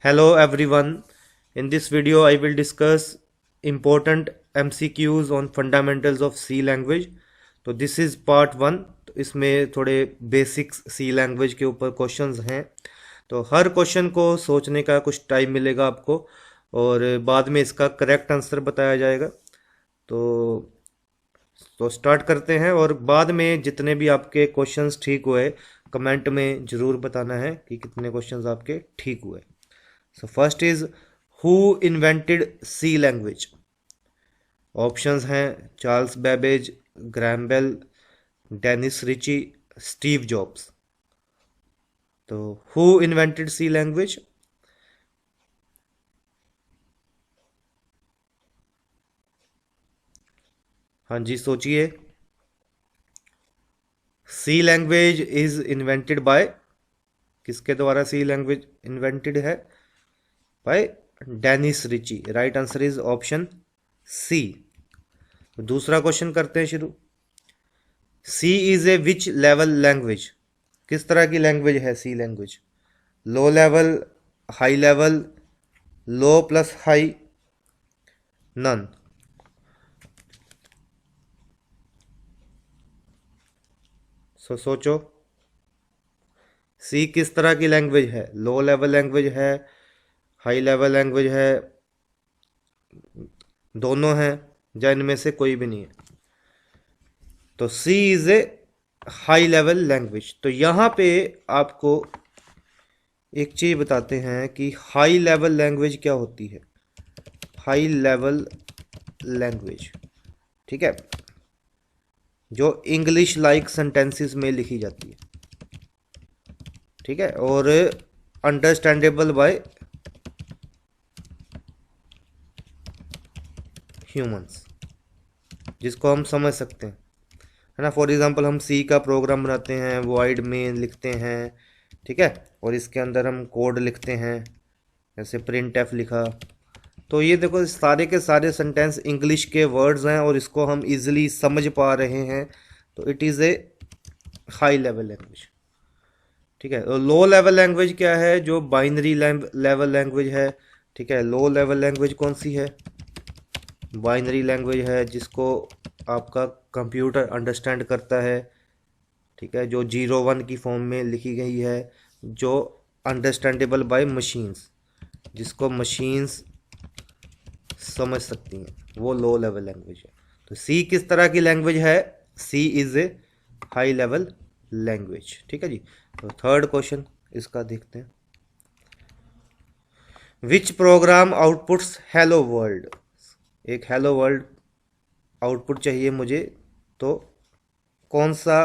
Hello everyone. In this video I will discuss important MCQs on fundamentals of C language. तो this is part one. तो इसमें थोड़े basics सी language के ऊपर questions हैं। तो हर क्वेश्चन को सोचने का कुछ टाइम मिलेगा आपको और बाद में इसका करेक्ट आंसर बताया जाएगा। तो स्टार्ट करते हैं और बाद में जितने भी आपके क्वेश्चंस ठीक हुए कमेंट में ज़रूर बताना है कि कितने क्वेश्चंस आपके ठीक हुए। So first is who invented C language? Options हैं Charles Babbage, Graham Bell, Dennis Ritchie, Steve Jobs. तो who invented C language? हाँ जी सोचिए। C language is invented by, किसके द्वारा सी लैंग्वेज इन्वेंटेड है? By Dennis Ritchie. Right answer is option C. दूसरा question करते हैं शुरू। C is a which level language? किस तरह की लैंग्वेज है C language? Low level, high level, low plus high, none. सोचो सी किस तरह की लैंग्वेज है? लो लेवल लैंग्वेज है, हाई लेवल लैंग्वेज है, दोनों हैं, या इनमें से कोई भी नहीं है? तो C is a high level language. तो यहाँ पे आपको एक चीज बताते हैं कि हाई लेवल लैंग्वेज क्या होती है। हाई लेवल लैंग्वेज, ठीक है, जो इंग्लिश लाइक सेंटेंसेस में लिखी जाती है, ठीक है, और अंडरस्टैंडेबल बाय ह्यूमंस, जिसको हम समझ सकते हैं, है ना। फॉर एग्जांपल हम सी का प्रोग्राम बनाते हैं, वॉइड में लिखते हैं, ठीक है, और इसके अंदर हम कोड लिखते हैं, जैसे प्रिंट एफ लिखा। तो ये देखो सारे के सारे सेंटेंस इंग्लिश के वर्ड्स हैं और इसको हम इजीली समझ पा रहे हैं। तो it is A high level language, ठीक है। लो लेवल लैंग्वेज क्या है? जो बाइनरी लेवल लैंग्वेज है, ठीक है। लो लेवल लैंग्वेज कौन सी है? बाइनरी लैंग्वेज है, जिसको आपका कंप्यूटर अंडरस्टैंड करता है, ठीक है, जो 0 1 की फॉर्म में लिखी गई है, जो अंडरस्टैंडेबल बाय मशीन्स, जिसको मशीन्स समझ सकती हैं, वो लो लेवल लैंग्वेज है। तो सी किस तरह की लैंग्वेज है? C is a high level language, ठीक है जी। तो थर्ड क्वेश्चन इसका देखते हैं। Which program outputs hello world? एक हेलो वर्ल्ड आउटपुट चाहिए मुझे, तो कौन सा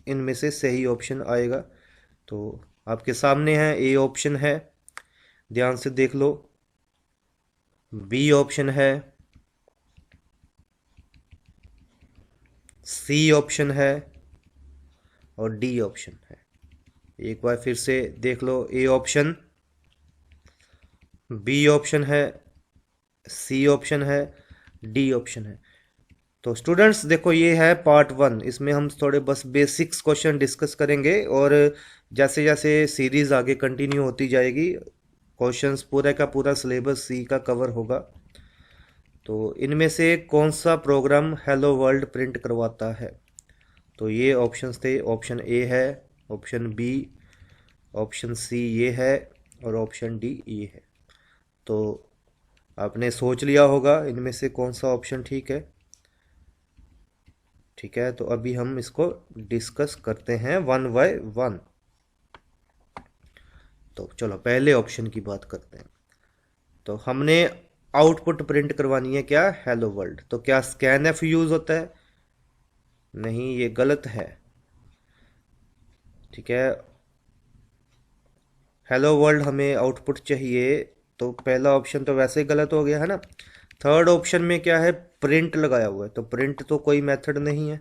इनमें से सही ऑप्शन आएगा? तो आपके सामने है, ए ऑप्शन है, ध्यान से देख लो, बी ऑप्शन है, सी ऑप्शन है और डी ऑप्शन है। एक बार फिर से देख लो, ए ऑप्शन, बी ऑप्शन है, सी ऑप्शन है, डी ऑप्शन है। तो स्टूडेंट्स देखो, ये है पार्ट वन। इसमें हम थोड़े बस बेसिक्स क्वेश्चन डिस्कस करेंगे और जैसे जैसे सीरीज आगे कंटिन्यू होती जाएगी क्वेश्चंस पूरा का पूरा सिलेबस सी का कवर होगा। तो इनमें से कौन सा प्रोग्राम हेलो वर्ल्ड प्रिंट करवाता है? तो ये ऑप्शंस थे, ऑप्शन ए है, ऑप्शन बी, ऑप्शन सी ये है और ऑप्शन डी ये है। तो आपने सोच लिया होगा इनमें से कौन सा ऑप्शन ठीक है, ठीक है। तो अभी हम इसको डिस्कस करते हैं वन बाय वन। तो चलो पहले ऑप्शन की बात करते हैं। तो हमने आउटपुट प्रिंट करवानी है क्या? Hello world. तो क्या स्कैन एफ यूज होता है? नहीं, ये गलत है, ठीक है। हेलो वर्ल्ड हमें आउटपुट चाहिए, तो पहला ऑप्शन तो वैसे ही गलत हो गया है ना। थर्ड ऑप्शन में क्या है? प्रिंट लगाया हुआ है, तो प्रिंट तो कोई मेथड नहीं है,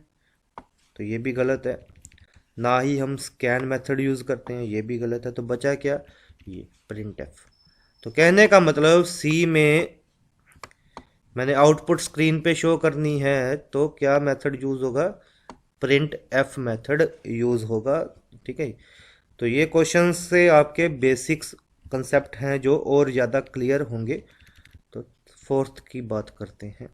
तो ये भी गलत है। ना ही हम स्कैन मेथड यूज़ करते हैं, ये भी गलत है। तो बचा क्या? ये प्रिंट एफ। तो कहने का मतलब सी में मैंने आउटपुट स्क्रीन पे शो करनी है, तो क्या मेथड यूज़ होगा? प्रिंट एफ मेथड यूज़ होगा, ठीक है। तो ये क्वेश्चन से आपके बेसिक्स कंसेप्ट हैं जो और ज़्यादा क्लियर होंगे। तो फोर्थ की बात करते हैं।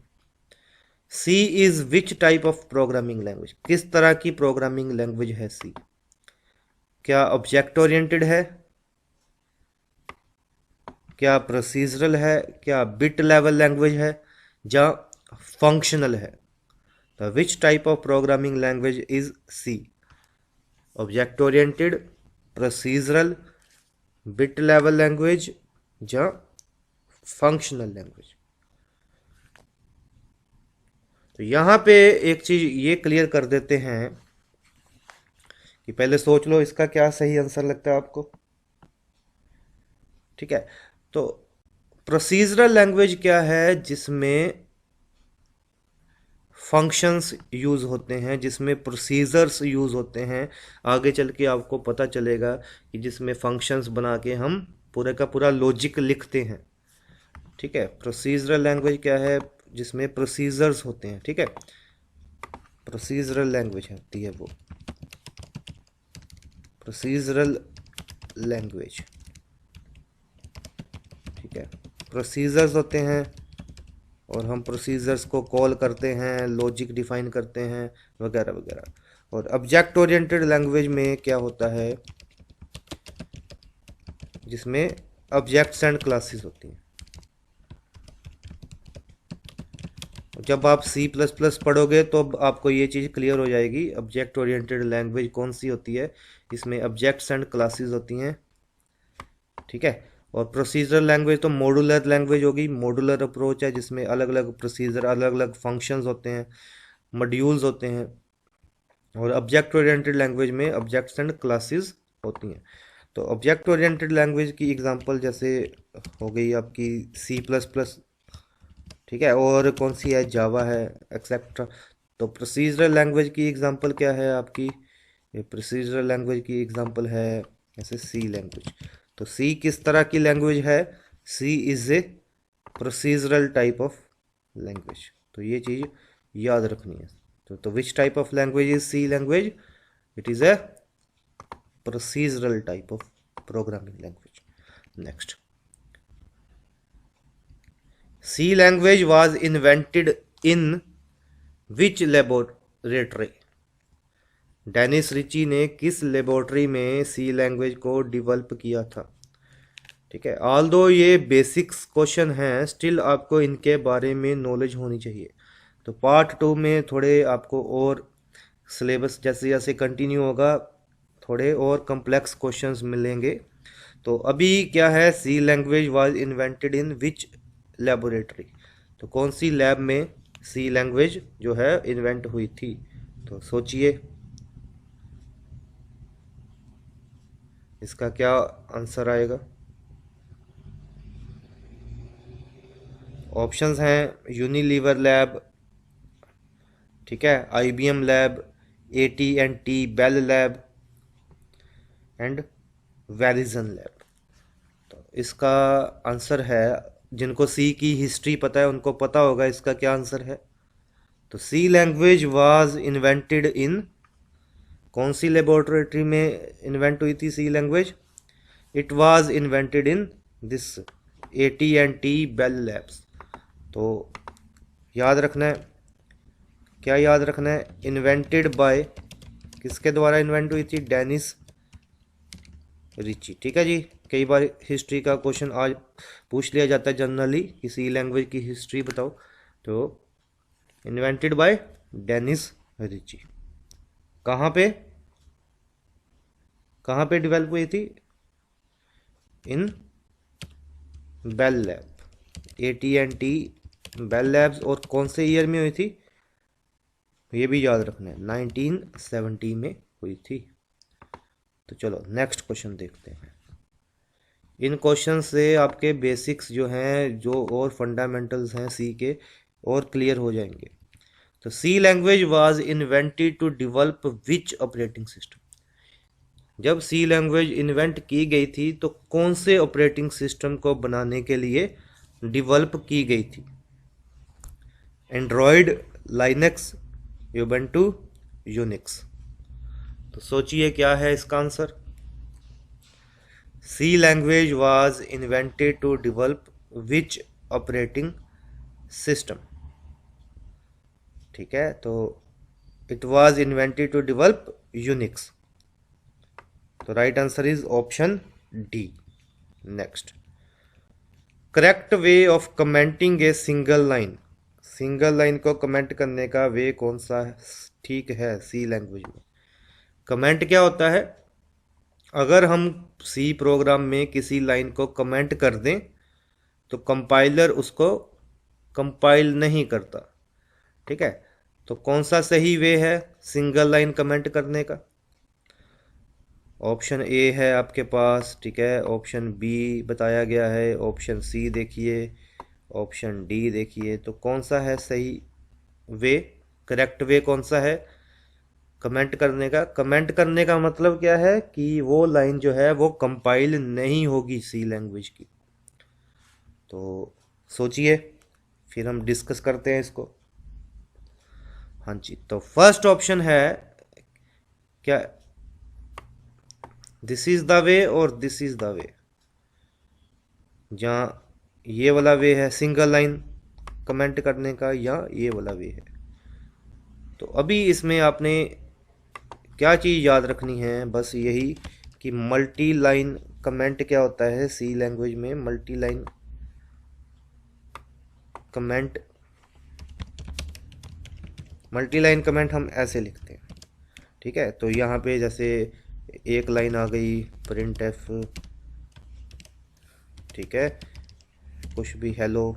C is which type of programming language, किस तरह की प्रोग्रामिंग लैंग्वेज है सी? क्या ऑब्जेक्ट ओरिएंटेड है, क्या प्रोसीजरल है, क्या बिट लेवल लैंग्वेज है, या फंक्शनल है? तो which type of programming language is C? Object oriented, procedural, bit level language, या फंक्शनल लैंग्वेज? तो यहाँ पे एक चीज ये क्लियर कर देते हैं कि पहले सोच लो इसका क्या सही आंसर लगता है आपको। ठीक है, तो प्रोसीजरल लैंग्वेज क्या है? जिसमें फंक्शंस यूज़ होते हैं, जिसमें प्रोसीजर्स यूज़ होते हैं। आगे चल के आपको पता चलेगा कि जिसमें फंक्शंस बना के हम पूरे का पूरा लॉजिक लिखते हैं। ठीक है, प्रोसीजरल लैंग्वेज क्या है? जिसमें प्रोसीजर्स होते हैं। ठीक है, प्रोसीजरल लैंग्वेज होती है वो प्रोसीजरल लैंग्वेज। ठीक है, प्रोसीजर्स होते हैं और हम प्रोसीजर्स को कॉल करते हैं, लॉजिक डिफाइन करते हैं, वगैरह वगैरह। और ऑब्जेक्ट ओरिएंटेड लैंग्वेज में क्या होता है? जिसमें ऑब्जेक्ट्स एंड क्लासेस होती हैं। जब आप C++ पढ़ोगे तो अब आपको ये चीज़ क्लियर हो जाएगी ऑब्जेक्ट ओरिएंटेड लैंग्वेज कौन सी होती है। इसमें ऑब्जेक्ट्स एंड क्लासेस होती हैं। ठीक है, और प्रोसीजरल लैंग्वेज तो मॉड्यूलर लैंग्वेज होगी। मॉड्यूलर अप्रोच है जिसमें अलग अलग प्रोसीजर, अलग अलग फंक्शंस होते हैं, मॉड्यूल्स होते हैं। और ऑब्जेक्ट ओरिएंटेड लैंग्वेज में ऑब्जेक्ट्स एंड क्लासेस होती हैं। तो ऑब्जेक्ट ओरिएंटेड लैंग्वेज की एग्जांपल जैसे हो गई आपकी C++। ठीक है, और कौन सी है? जावा है, एक्सेट्रा। तो प्रोसीजरल लैंग्वेज की एग्जांपल क्या है आपकी? ये प्रोसीजरल लैंग्वेज की एग्जांपल है जैसे सी लैंग्वेज। तो सी किस तरह की लैंग्वेज है? C is a procedural type of language. तो ये चीज़ याद रखनी है। तो which type of language is C language? It is a procedural type of programming language. Next, C language was invented in which laboratory? Dennis Ritchie ने किस laboratory में C लैंग्वेज को डेवलप किया था? ठीक है, ऑल दो ये बेसिक्स क्वेश्चन हैं, स्टिल आपको इनके बारे में नॉलेज होनी चाहिए। तो पार्ट 2 में थोड़े आपको और सिलेबस जैसे जैसे कंटिन्यू होगा थोड़े और कम्प्लेक्स क्वेश्चंस मिलेंगे। तो अभी क्या है? C language was invented in which laboratory? तो कौन सी लैब में सी लैंग्वेज जो है इन्वेंट हुई थी? तो सोचिए इसका क्या आंसर आएगा। ऑप्शंस हैं यूनिलीवर लैब, ठीक है, IBM lab, AT&T Bell lab and Verizon lab. तो इसका आंसर है, जिनको सी की हिस्ट्री पता है उनको पता होगा इसका क्या आंसर है। तो C language was invented in कौन सी लेबोरेटरी में इन्वेंट हुई थी C language? It was invented in this AT&T Bell labs. तो याद रखना है, क्या याद रखना है? इन्वेंटेड बाय, किसके द्वारा इन्वेंट हुई थी? Dennis Ritchie. ठीक है जी, कई बार हिस्ट्री का क्वेश्चन आज पूछ लिया जाता है जनरली कि सी लैंग्वेज की हिस्ट्री बताओ। तो इन्वेंटेड बाय डेनिस रिची। कहाँ पे डेवलप हुई थी? In Bell lab, AT&T Bell labs. और कौन से ईयर में हुई थी? ये भी याद रखना है, 1970 में हुई थी। तो चलो नेक्स्ट क्वेश्चन देखते हैं। इन क्वेश्चन से आपके बेसिक्स जो हैं, जो और फंडामेंटल्स हैं सी के, और क्लियर हो जाएंगे। तो C language was invented to develop which operating system? जब सी लैंग्वेज इन्वेंट की गई थी तो कौन से ऑपरेटिंग सिस्टम को बनाने के लिए डेवलप की गई थी? Android, Linux, Ubuntu, Unix. तो सोचिए क्या है इसका आंसर। C language was invented to develop which operating system. ठीक है, तो it was invented to develop Unix. तो right answer is option D. Next, correct way of commenting a single line. Single line को कमेंट करने का वे कौन सा है ठीक है सी लैंग्वेज में? कमेंट क्या होता है? अगर हम सी प्रोग्राम में किसी लाइन को कमेंट कर दें तो कंपाइलर उसको कंपाइल नहीं करता। ठीक है, तो कौन सा सही वे है सिंगल लाइन कमेंट करने का? ऑप्शन ए है आपके पास, ठीक है, ऑप्शन बी बताया गया है, ऑप्शन सी देखिए, ऑप्शन डी देखिए। तो कौन सा है सही वे, करेक्ट वे कौन सा है कमेंट करने का? कमेंट करने का मतलब क्या है कि वो लाइन जो है वो कंपाइल नहीं होगी सी लैंग्वेज की। तो सोचिए, फिर हम डिस्कस करते हैं इसको। हाँ जी, तो फर्स्ट ऑप्शन है क्या, दिस इज द वे और दिस इज द वे? जहाँ ये वाला वे है सिंगल लाइन कमेंट करने का, या ये वाला वे है? तो अभी इसमें आपने क्या चीज़ याद रखनी है, बस यही कि मल्टी लाइन कमेंट क्या होता है सी लैंग्वेज में। Multi line comment, multi line comment हम ऐसे लिखते हैं। ठीक है, तो यहाँ पे जैसे एक लाइन आ गई प्रिंट एफ, ठीक है, कुछ भी हेलो,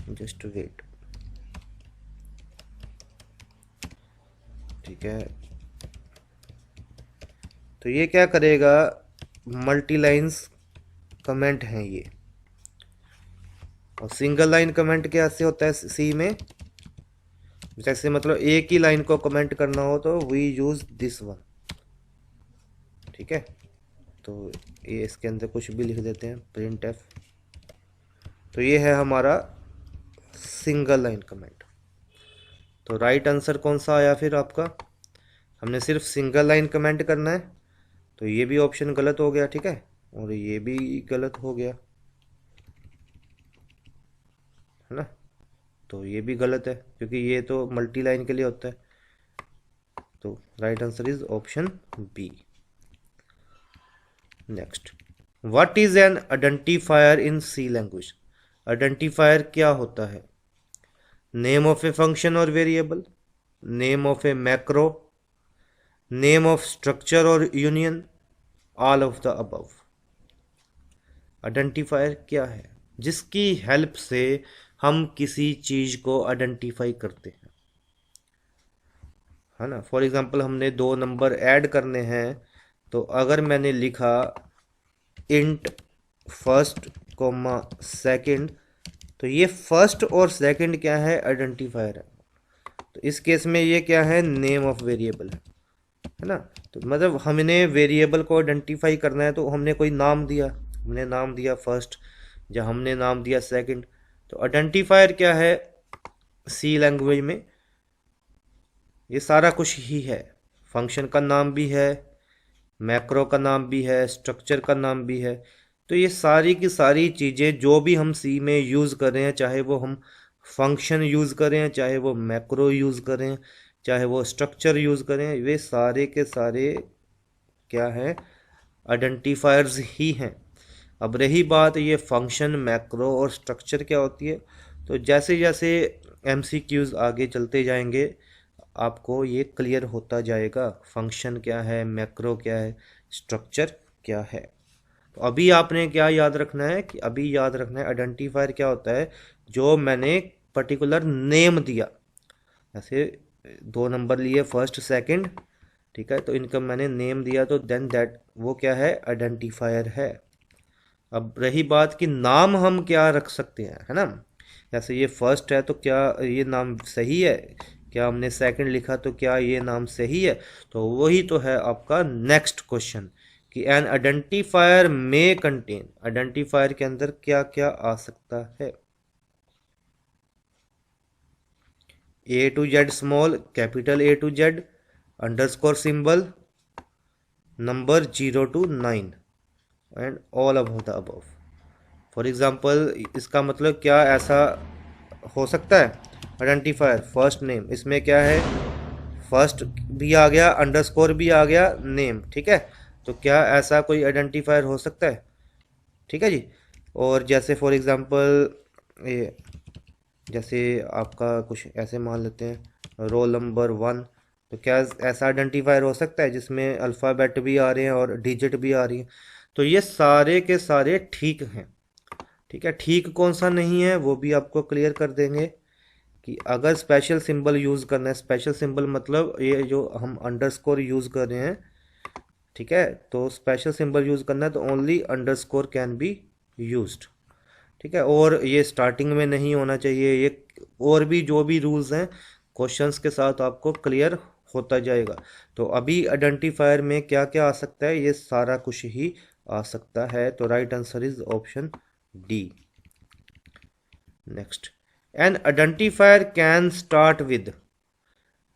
जस्ट वेट, ठीक है। तो ये क्या करेगा, मल्टी लाइंस कमेंट हैं ये। और सिंगल लाइन कमेंट कैसे होता है सी में? जैसे मतलब एक ही लाइन को कमेंट करना हो तो वी यूज दिस वन। ठीक है, तो ये इसके अंदर कुछ भी लिख देते हैं प्रिंट एफ। तो ये है हमारा सिंगल लाइन कमेंट। तो राइट आंसर कौन सा आया फिर आपका? हमने सिर्फ सिंगल लाइन कमेंट करना है, तो ये भी ऑप्शन गलत हो गया। ठीक है, और ये भी गलत हो गया, है ना? तो ये भी गलत है क्योंकि ये तो मल्टी लाइन के लिए होता है। तो right answer is option B. Next, what is an identifier in C language? Identifier क्या होता है? नेम ऑफ ए फंक्शन और variable, name of a macro, name of structure और union, all of the above. Identifier क्या है? जिसकी help से हम किसी चीज को आइडेंटिफाई करते हैं, है ना? फॉर एग्जांपल हमने दो नंबर ऐड करने हैं, तो अगर मैंने लिखा इंट फर्स्ट कॉमा सेकंड, तो ये फर्स्ट और सेकंड क्या है, आइडेंटिफायर है। तो इस केस में ये क्या है, नेम ऑफ वेरिएबल है ना? तो मतलब हमने वेरिएबल को आइडेंटिफाई करना है, तो हमने कोई नाम दिया, हमने नाम दिया फर्स्ट, या हमने नाम दिया सेकंड। तो आइडेंटिफायर क्या है सी लैंग्वेज में? ये सारा कुछ ही है, फंक्शन का नाम भी है, मैक्रो का नाम भी है, स्ट्रक्चर का नाम भी है। तो ये सारी की सारी चीज़ें जो भी हम सी में यूज़ कर रहे हैं, चाहे वो हम फंक्शन यूज़ करें, चाहे वो मैक्रो यूज़ करें, चाहे वो स्ट्रक्चर यूज़ करें, वे सारे के सारे क्या है, आइडेंटिफायर्स ही हैं। अब रही बात ये फंक्शन, मैक्रो और स्ट्रक्चर क्या होती है, तो जैसे जैसे एमसीक्यूज आगे चलते जाएंगे आपको ये क्लियर होता जाएगा, फंक्शन क्या है, मैक्रो क्या है, स्ट्रक्चर क्या है। तो अभी आपने क्या याद रखना है कि अभी याद रखना है आइडेंटिफायर क्या होता है, जो मैंने पर्टिकुलर नेम दिया, ऐसे दो नंबर लिए फर्स्ट सेकंड, ठीक है, तो इनका मैंने नेम दिया, तो देन दैट वो क्या है, आइडेंटिफायर है। अब रही बात कि नाम हम क्या रख सकते हैं, है ना? जैसे ये फर्स्ट है तो क्या ये नाम सही है? क्या हमने सेकंड लिखा तो क्या ये नाम सही है? तो वही तो है आपका नेक्स्ट क्वेश्चन कि एन आइडेंटिफायर में कंटेन, आइडेंटिफायर के अंदर क्या क्या आ सकता है? A to Z small, capital A to Z, underscore symbol, number 0 to 9 and all above the above. For example इसका मतलब क्या ऐसा हो सकता है, आइडेंटिफायर फर्स्ट नेम, इसमें क्या है, फर्स्ट भी आ गया, अंडरस्कोर भी आ गया, नेम, ठीक है। तो क्या ऐसा कोई आइडेंटिफायर हो सकता है, ठीक है जी। और जैसे फॉर एग्जांपल ये, जैसे आपका कुछ ऐसे मान लेते हैं रोल नंबर 1, तो क्या ऐसा आइडेंटिफायर हो सकता है जिसमें अल्फ़ाबेट भी आ रहे हैं और डिजिट भी आ रही है। तो ये सारे के सारे ठीक हैं, ठीक है। ठीक कौन सा नहीं है वो भी आपको क्लियर कर देंगे कि अगर स्पेशल सिंबल यूज़ करना है, स्पेशल सिंबल मतलब ये जो हम अंडरस्कोर यूज़ कर रहे हैं, ठीक है, तो स्पेशल सिंबल यूज़ करना है तो only underscore can be used, ठीक है। और ये स्टार्टिंग में नहीं होना चाहिए, ये और भी जो भी रूल्स हैं क्वेश्चंस के साथ आपको क्लियर होता जाएगा। तो अभी आइडेंटिफायर में क्या क्या आ सकता है, ये सारा कुछ ही आ सकता है। तो right answer is option D. Next, N identifier can start with,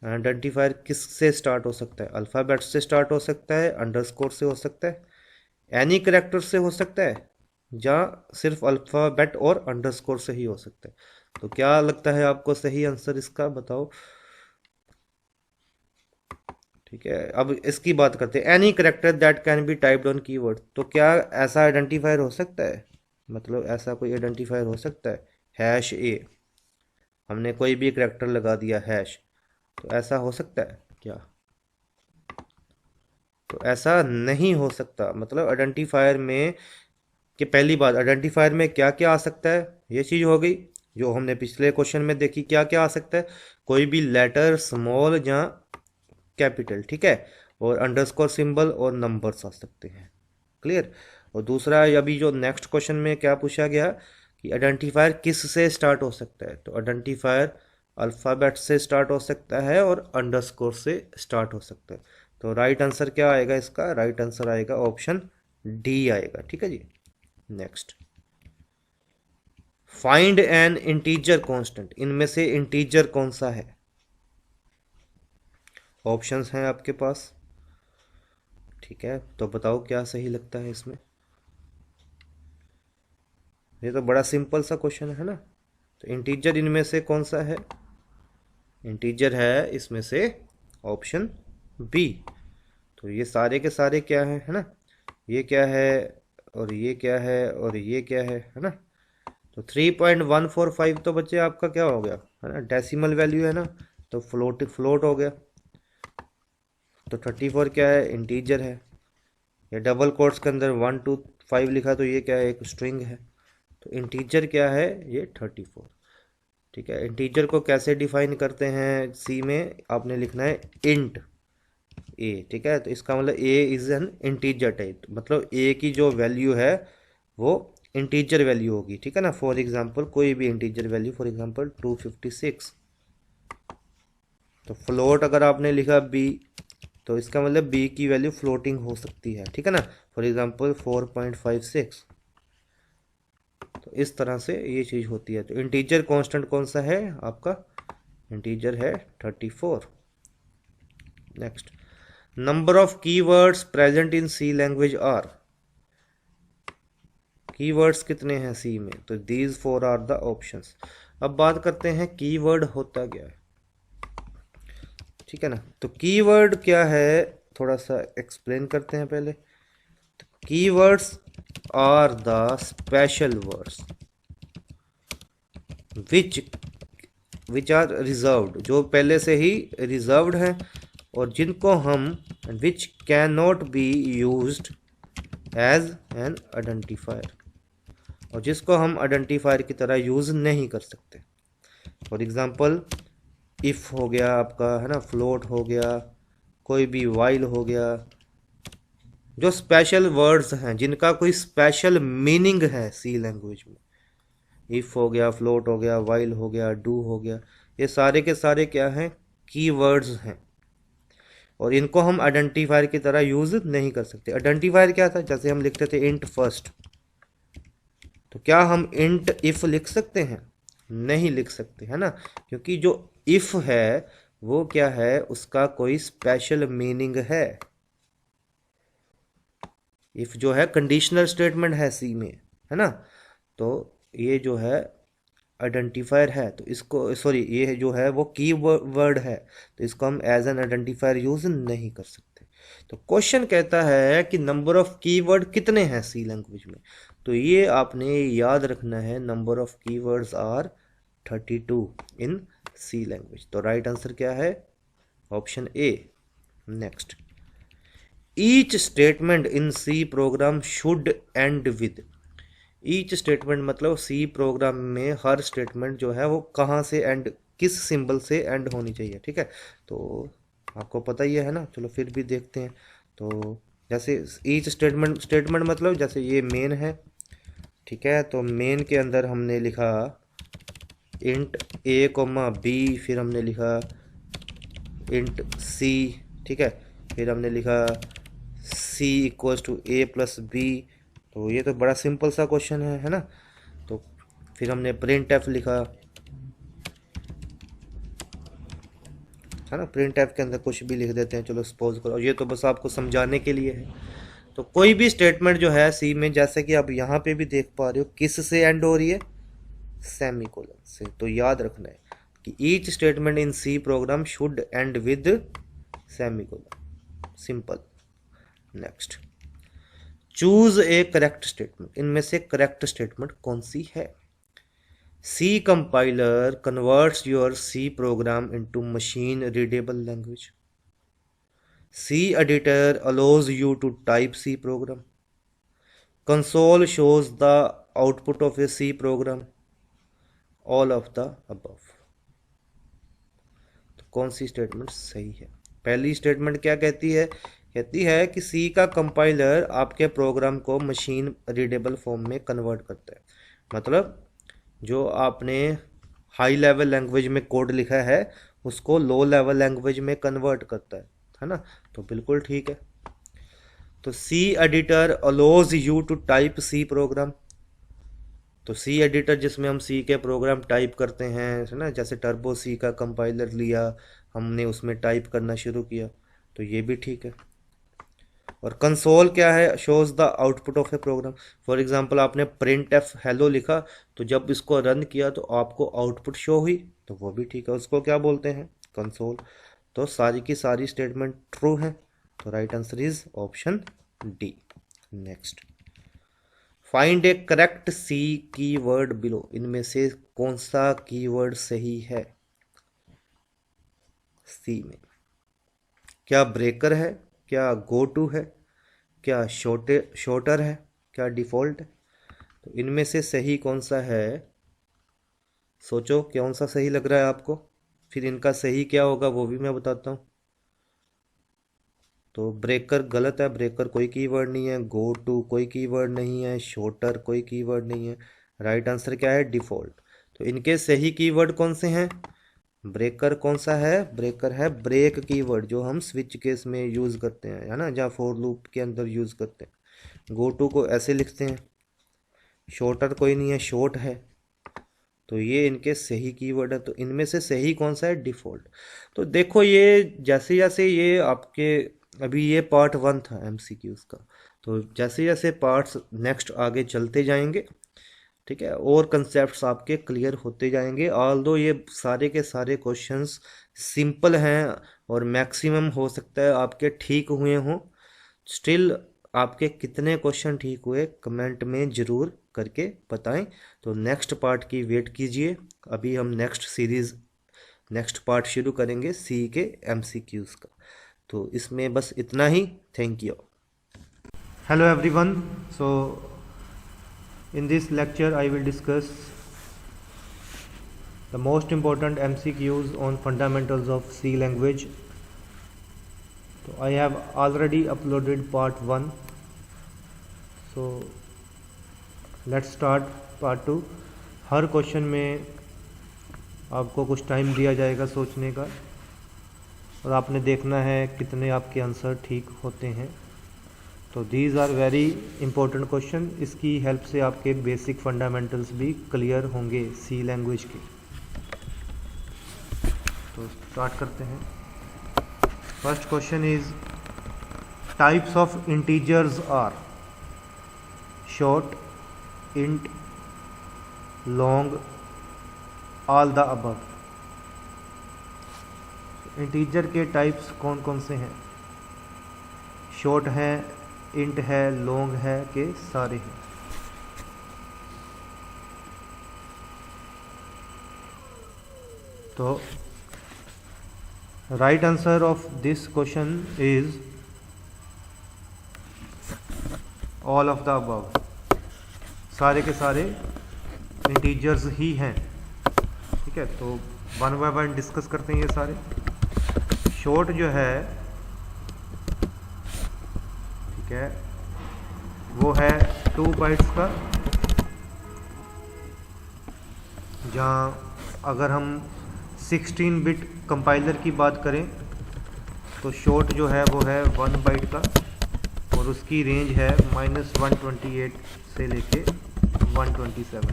identifier किस से स्टार्ट हो सकता है, अल्फ़ाबेट से स्टार्ट हो सकता है, अंडरस्कोर से हो सकता है, एनी करेक्टर से हो सकता है, या सिर्फ अल्फ़ाबेट और अंडरस्कोर से ही हो सकता है। तो क्या लगता है आपको सही आंसर इसका, बताओ, ठीक है। अब इसकी बात करते हैं, any character that can be typed on keyword. तो क्या ऐसा आइडेंटिफायर हो सकता है, मतलब ऐसा कोई आइडेंटिफायर हो सकता है, हैश ए, हमने कोई भी करेक्टर लगा दिया हैश, तो ऐसा हो सकता है क्या, तो ऐसा नहीं हो सकता। मतलब आइडेंटिफायर में कि पहली बात, आइडेंटिफायर में क्या क्या आ सकता है, ये चीज़ हो गई जो हमने पिछले क्वेश्चन में देखी, क्या क्या आ सकता है, कोई भी लेटर स्मॉल या कैपिटल, ठीक है, और अंडरस्कोर सिंबल और नंबर्स आ सकते हैं, क्लियर। और दूसरा अभी जो नेक्स्ट क्वेश्चन में क्या पूछा गया कि आइडेंटिफायर किस से स्टार्ट हो सकता है, तो आइडेंटिफायर अल्फ़ाबेट से स्टार्ट हो सकता है और अंडरस्कोर से स्टार्ट हो सकता है। तो राइट आंसर क्या आएगा इसका, राइट आंसर आएगा ऑप्शन डी आएगा, ठीक है जी। Next, find an integer constant, इनमें से इंटीजर कौन सा है, ऑप्शंस हैं आपके पास, ठीक है। तो बताओ क्या सही लगता है इसमें, ये तो बड़ा सिंपल सा क्वेश्चन है ना। तो इंटीजर इनमें से कौन सा है, इंटीजर है इसमें से ऑप्शन बी। तो ये सारे के सारे क्या है ना, ये क्या है और ये क्या है और ये क्या है ना। तो 3.145 तो बच्चे आपका क्या हो गया है ना, डेसिमल वैल्यू है ना, तो फ्लोट फ्लोट हो गया। तो 34 क्या है, इंटीजर है। ये डबल कोट्स के अंदर 1 to 5 लिखा, तो ये क्या है, एक स्ट्रिंग है। तो इंटीजर क्या है, ये 34, ठीक है। इंटीजर को कैसे डिफाइन करते हैं, सी में आपने लिखना है इंट ए, ठीक है। तो इसका मतलब ए इज एन इंटीजर टाइप, मतलब ए की जो वैल्यू है वो इंटीजर वैल्यू होगी, ठीक है ना। फॉर एग्जांपल कोई भी इंटीजर वैल्यू, फॉर एग्जांपल 256, तो फ्लोट अगर आपने लिखा बी, तो इसका मतलब बी की वैल्यू फ्लोटिंग हो सकती है, ठीक है ना। फॉर एग्जांपल 4.56, तो इस तरह से ये चीज़ होती है। तो इंटीजर कांस्टेंट कौन सा है आपका, इंटीजर है 34। Next, number of keywords present in C language are, keywords कितने हैं सी में, तो these four are the options. अब बात करते हैं कीवर्ड होता क्या है, ठीक है ना। तो कीवर्ड क्या है, थोड़ा सा एक्सप्लेन करते हैं पहले। Keywords are the special words which which are reserved, जो पहले से ही रिजर्व्ड हैं और जिनको हम which can not be used as an identifier, और जिसको हम आइडेंटिफायर की तरह यूज़ नहीं कर सकते। फॉर एग्जांपल इफ़ हो गया आपका है ना, फ्लोट हो गया, कोई भी वाइल हो गया, जो स्पेशल वर्ड्स हैं जिनका कोई स्पेशल मीनिंग है सी लैंग्वेज में। इफ़ हो गया, फ्लोट हो गया, वाइल हो गया, डू हो गया, ये सारे के सारे क्या हैं, कीवर्ड्स हैं, और इनको हम आइडेंटिफायर की तरह यूज़ नहीं कर सकते। आइडेंटिफायर क्या था, जैसे हम लिखते थे इंट फर्स्ट, तो क्या हम इंट इफ़ लिख सकते हैं, नहीं लिख सकते, है ना, क्योंकि जो इफ़ है वो क्या है, उसका कोई स्पेशल मीनिंग है, इफ जो है कंडीशनल स्टेटमेंट है सी में, है ना, तो ये जो है आइडेंटिफायर है, तो इसको सॉरी ये जो है वो की वर्ड है, तो इसको हम एज एन आइडेंटिफायर यूज नहीं कर सकते। तो क्वेश्चन कहता है कि नंबर ऑफ कीवर्ड कितने हैं सी लैंग्वेज में, तो ये आपने याद रखना है, number of keywords are 32 in C language. तो राइट आंसर क्या है, option A. Next, each statement in C program should end with. Each statement मतलब सी प्रोग्राम में हर स्टेटमेंट जो है वो कहाँ से एंड, किस सिंबल से एंड होनी चाहिए, ठीक है, तो आपको पता ही है ना, चलो फिर भी देखते हैं। तो जैसे ईच स्टेटमेंट मतलब जैसे ये मेन है, ठीक है, तो मेन के अंदर हमने लिखा इंट ए कोमा बी, फिर हमने लिखा इंट सी, ठीक है, फिर हमने लिखा C equals to A plus B. तो ये तो बड़ा सिंपल सा क्वेश्चन है ना। तो फिर हमने प्रिंट एफ लिखा, है ना, प्रिंट एफ के अंदर कुछ भी लिख देते हैं, चलो सपोज करो, ये तो बस आपको समझाने के लिए है। तो कोई भी स्टेटमेंट जो है सी में, जैसे कि आप यहाँ पे भी देख पा रहे हो, किस से एंड हो रही है, सेमीकोलन से। तो याद रखना है कि each statement in C program should end with semicolon, simple. Next, choose a correct statement. इनमें से करेक्ट स्टेटमेंट कौन सी है? C compiler converts your C program into machine readable language. C editor allows you to type C program. Console shows the output of a C program. All of the above. तो कौन सी statement सही है? पहली statement क्या कहती है? कहती है कि सी का कंपाइलर आपके प्रोग्राम को मशीन रीडेबल फॉर्म में कन्वर्ट करता है। मतलब जो आपने हाई लेवल लैंग्वेज में कोड लिखा है उसको लो लेवल लैंग्वेज में कन्वर्ट करता है ना। तो बिल्कुल ठीक है। तो C editor allows you to type C program. तो सी एडिटर जिसमें हम सी के प्रोग्राम टाइप करते हैं, है ना, जैसे टर्बो सी का कंपाइलर लिया हमने, उसमें टाइप करना शुरू किया, तो ये भी ठीक है। और कंसोल क्या है? Shows the output of a program. For example आपने प्रिंट एफ हेलो लिखा, तो जब इसको रन किया तो आपको आउटपुट शो हुई, तो वो भी ठीक है, उसको क्या बोलते हैं? कंसोल। तो सारी की सारी स्टेटमेंट ट्रू है, तो right answer is option D. Next, find a correct C keyword below. इनमें से कौन सा कीवर्ड सही है सी में? क्या ब्रेकर है, क्या गो टू है, क्या शॉर्टर है, क्या डिफ़ॉल्ट है? तो इनमें से सही कौन सा है? सोचो कौन सा सही लग रहा है आपको, फिर इनका सही क्या होगा वो भी मैं बताता हूँ। तो ब्रेकर गलत है, ब्रेकर कोई कीवर्ड नहीं है, गो टू कोई कीवर्ड नहीं है, शॉर्टर कोई कीवर्ड नहीं है। राइट आंसर क्या है? डिफ़ॉल्ट। तो इनके सही कीवर्ड कौन से हैं? ब्रेकर कौन सा है? ब्रेकर है ब्रेक कीवर्ड, जो हम स्विच केस में यूज़ करते हैं, है ना, जहाँ फॉर लूप के अंदर यूज़ करते हैं। गो टू को ऐसे लिखते हैं। शॉर्टर कोई नहीं है, शॉर्ट है। तो ये इनके सही कीवर्ड है। तो इनमें से सही कौन सा है? डिफ़ॉल्ट। तो देखो ये जैसे जैसे ये आपके, अभी ये पार्ट 1 था MCQs का, तो जैसे जैसे पार्ट्स नेक्स्ट आगे चलते जाएंगे, ठीक है, और कंसेप्ट्स आपके क्लियर होते जाएंगे। ऑल्दो ये सारे के सारे क्वेश्चंस सिंपल हैं और मैक्सिमम हो सकता है आपके ठीक हुए हों, स्टिल आपके कितने क्वेश्चन ठीक हुए कमेंट में ज़रूर करके बताएं। तो नेक्स्ट पार्ट की वेट कीजिए। अभी हम नेक्स्ट पार्ट शुरू करेंगे सी के MCQs का। तो इसमें बस इतना ही। Thank you. Hello everyone. So in this lecture I will discuss the most important MCQs on fundamentals of C language. So I have already uploaded part 1, so let's start part 2. Her question में आपको कुछ time दिया जाएगा सोचने का, और आपने देखना है कितने आपके आंसर ठीक होते हैं। तो these are very important question. इसकी हेल्प से आपके बेसिक फंडामेंटल्स भी क्लियर होंगे सी लैंग्वेज के। तो स्टार्ट करते हैं। First question is types of integers are. Short, int, long, all the above. Integer के टाइप्स कौन कौन से हैं? शॉर्ट है, इंट है, लॉन्ग है, के सारे हैं। तो right answer of this question is all of the above. सारे के सारे इंटीजर्स ही हैं। ठीक है, तो वन बाय वन डिस्कस करते हैं ये सारे। शॉर्ट जो है, ठीक है, वो है 2 बाइट्स का। जहाँ अगर हम 16 बिट कंपाइलर की बात करें तो शॉर्ट जो है वो है 1 बाइट का, और उसकी रेंज है -128 से लेके 127।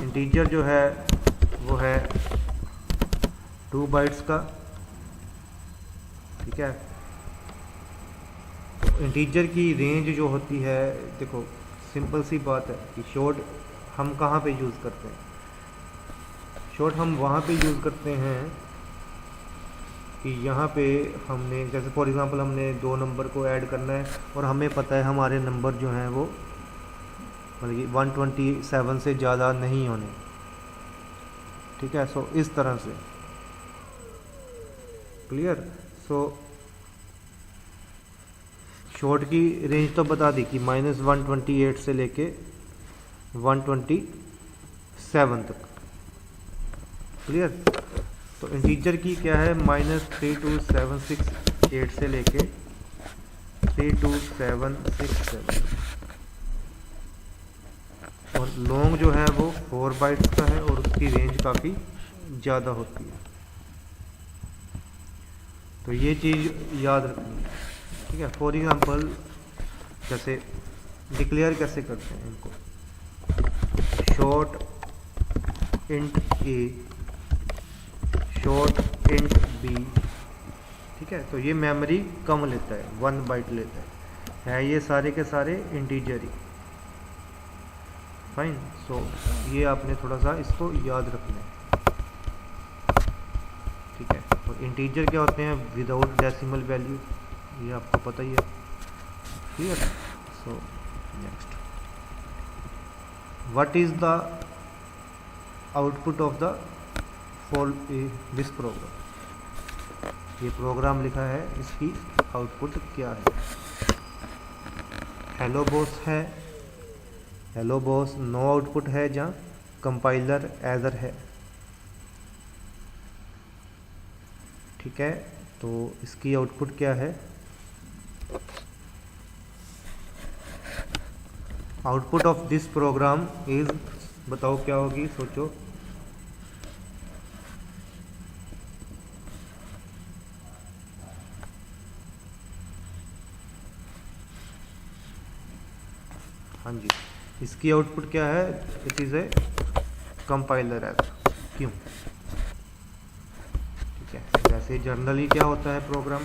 इंटीजर जो है वो है 2 बाइट्स का। ठीक है, तो इंटीजर की रेंज जो होती है, देखो सिंपल सी बात है कि शॉर्ट हम कहाँ पे यूज़ करते हैं? शॉर्ट हम वहाँ पे यूज़ करते हैं कि यहाँ पे हमने, जैसे फॉर एग्जांपल हमने 2 नंबर को ऐड करना है और हमें पता है हमारे नंबर जो हैं वो मतलब कि 127 से ज़्यादा नहीं होने। ठीक है, सो इस तरह से क्लियर। सो शॉर्ट की रेंज तो बता दी कि -128 से लेके 127 तक। क्लियर। तो इंटीजर की क्या है, -32768 से लेके 32767। और लॉन्ग जो है वो 4 बाइट्स का है और उसकी रेंज काफ़ी ज़्यादा होती है। तो ये चीज़ याद रखनी है। ठीक है, फॉर एग्जांपल जैसे डिक्लेयर कैसे करते हैं इनको, शॉर्ट इंट ए, शॉर्ट इंट बी। ठीक है, तो ये मेमोरी कम लेता है, 1 बाइट लेता है ये सारे के सारे इंटीजर ही। फाइन। सो ये आपने थोड़ा सा इसको याद रखना है। ठीक है, और इंटीजर क्या होते हैं, विदाउट डेसिमल वैल्यू, ये आपको पता ही है। Clear. So next, what is the output of the for this program? ये प्रोग्राम लिखा है, इसकी आउटपुट क्या है? हेलो बॉस है, हेलो बॉस नो आउटपुट है, जहाँ कंपाइलर एरर है। ठीक है, तो इसकी आउटपुट क्या है? Output of this program is, बताओ क्या होगी, सोचो। हाँ जी, इसकी आउटपुट क्या है? It is A compiler error. क्यों? ठीक है, वैसे जनरली क्या होता है प्रोग्राम,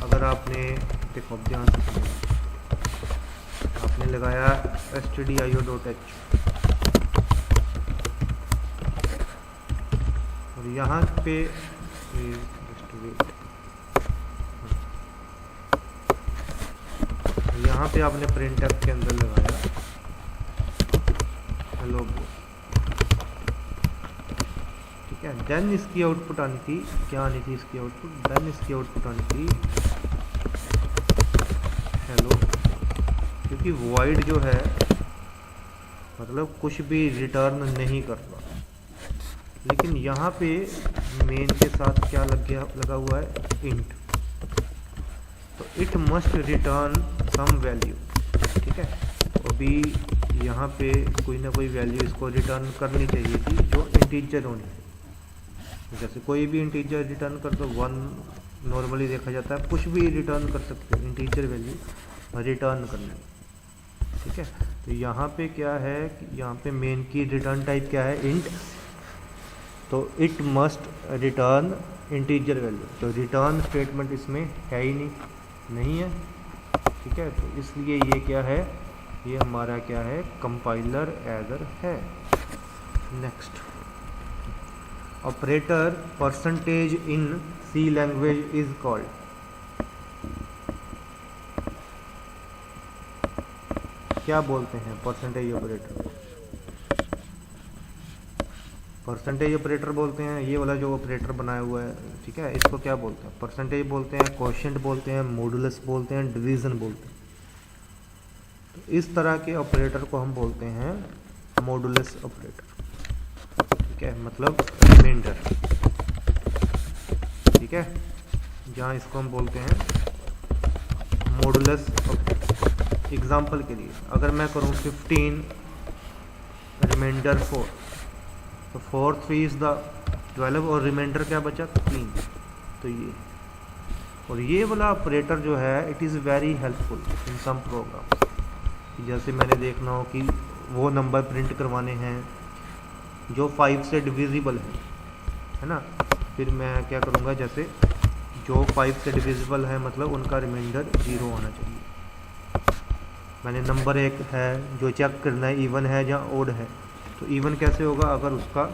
अगर आपने देखो ध्यान से सुनिए, आपने लगाया stdio.h और यहाँ पे यहाँ पे आपने printf के अंदर लगाया हेलो। ठीक है, देन इसकी आउटपुट आनी थी, क्या आनी थी इसकी आउटपुट? देन इसकी आउटपुट आनी थी हेलो, क्योंकि void जो है मतलब कुछ भी रिटर्न नहीं करता। लेकिन यहाँ पे मेन के साथ क्या लगा हुआ है, इंट, तो it must return some value. ठीक है, तो अभी यहाँ पे कोई ना कोई वैल्यू इसको रिटर्न करनी चाहिए थी जो इंटीजर होनी चाहिए। जैसे कोई भी इंटीजर रिटर्न कर दो, 1 नॉर्मली देखा जाता है, कुछ भी रिटर्न कर सकते हो, इंटीजर वैल्यू रिटर्न करनी। ठीक है, तो यहाँ पे क्या है कि यहाँ पे मेन की रिटर्न टाइप क्या है, इंट, तो it must return integer value. तो रिटर्न स्टेटमेंट इसमें है ही नहीं है। ठीक है, तो इसलिए ये क्या है, ये हमारा क्या है, कंपाइलर एरर है। Next, operator percentage in C language is called. क्या बोलते हैं परसेंटेज ऑपरेटर? परसेंटेज ऑपरेटर बोलते हैं ये वाला जो ऑपरेटर बनाया हुआ है, ठीक है, इसको क्या बोलते हैं? परसेंटेज बोलते हैं, कोशेंट बोलते हैं, मॉडुलस बोलते हैं, डिवीजन बोलते हैं। तो इस तरह के ऑपरेटर को हम बोलते हैं मॉडुलस ऑपरेटर, ठीक है, मतलब रिमाइंडर, ठीक है, जहाँ इसको हम बोलते हैं मॉडुलस ऑपरेटर। एग्जाम्पल के लिए अगर मैं करूँ 15 रिमाइंडर 4, तो 4 3 इज द 12 और रिमाइंडर क्या बचा, 3। तो ये और ये वाला ऑपरेटर जो है it is very helpful in some programs. जैसे मैंने देखना हो कि वो नंबर प्रिंट करवाने हैं जो 5 से डिविजिबल है ना, फिर मैं क्या करूँगा, जैसे जो 5 से डिविजिबल है मतलब उनका रिमाइंडर 0 होना चाहिए। मैंने नंबर एक है जो चेक करना है इवन है या ओड है, तो इवन कैसे होगा, अगर उसका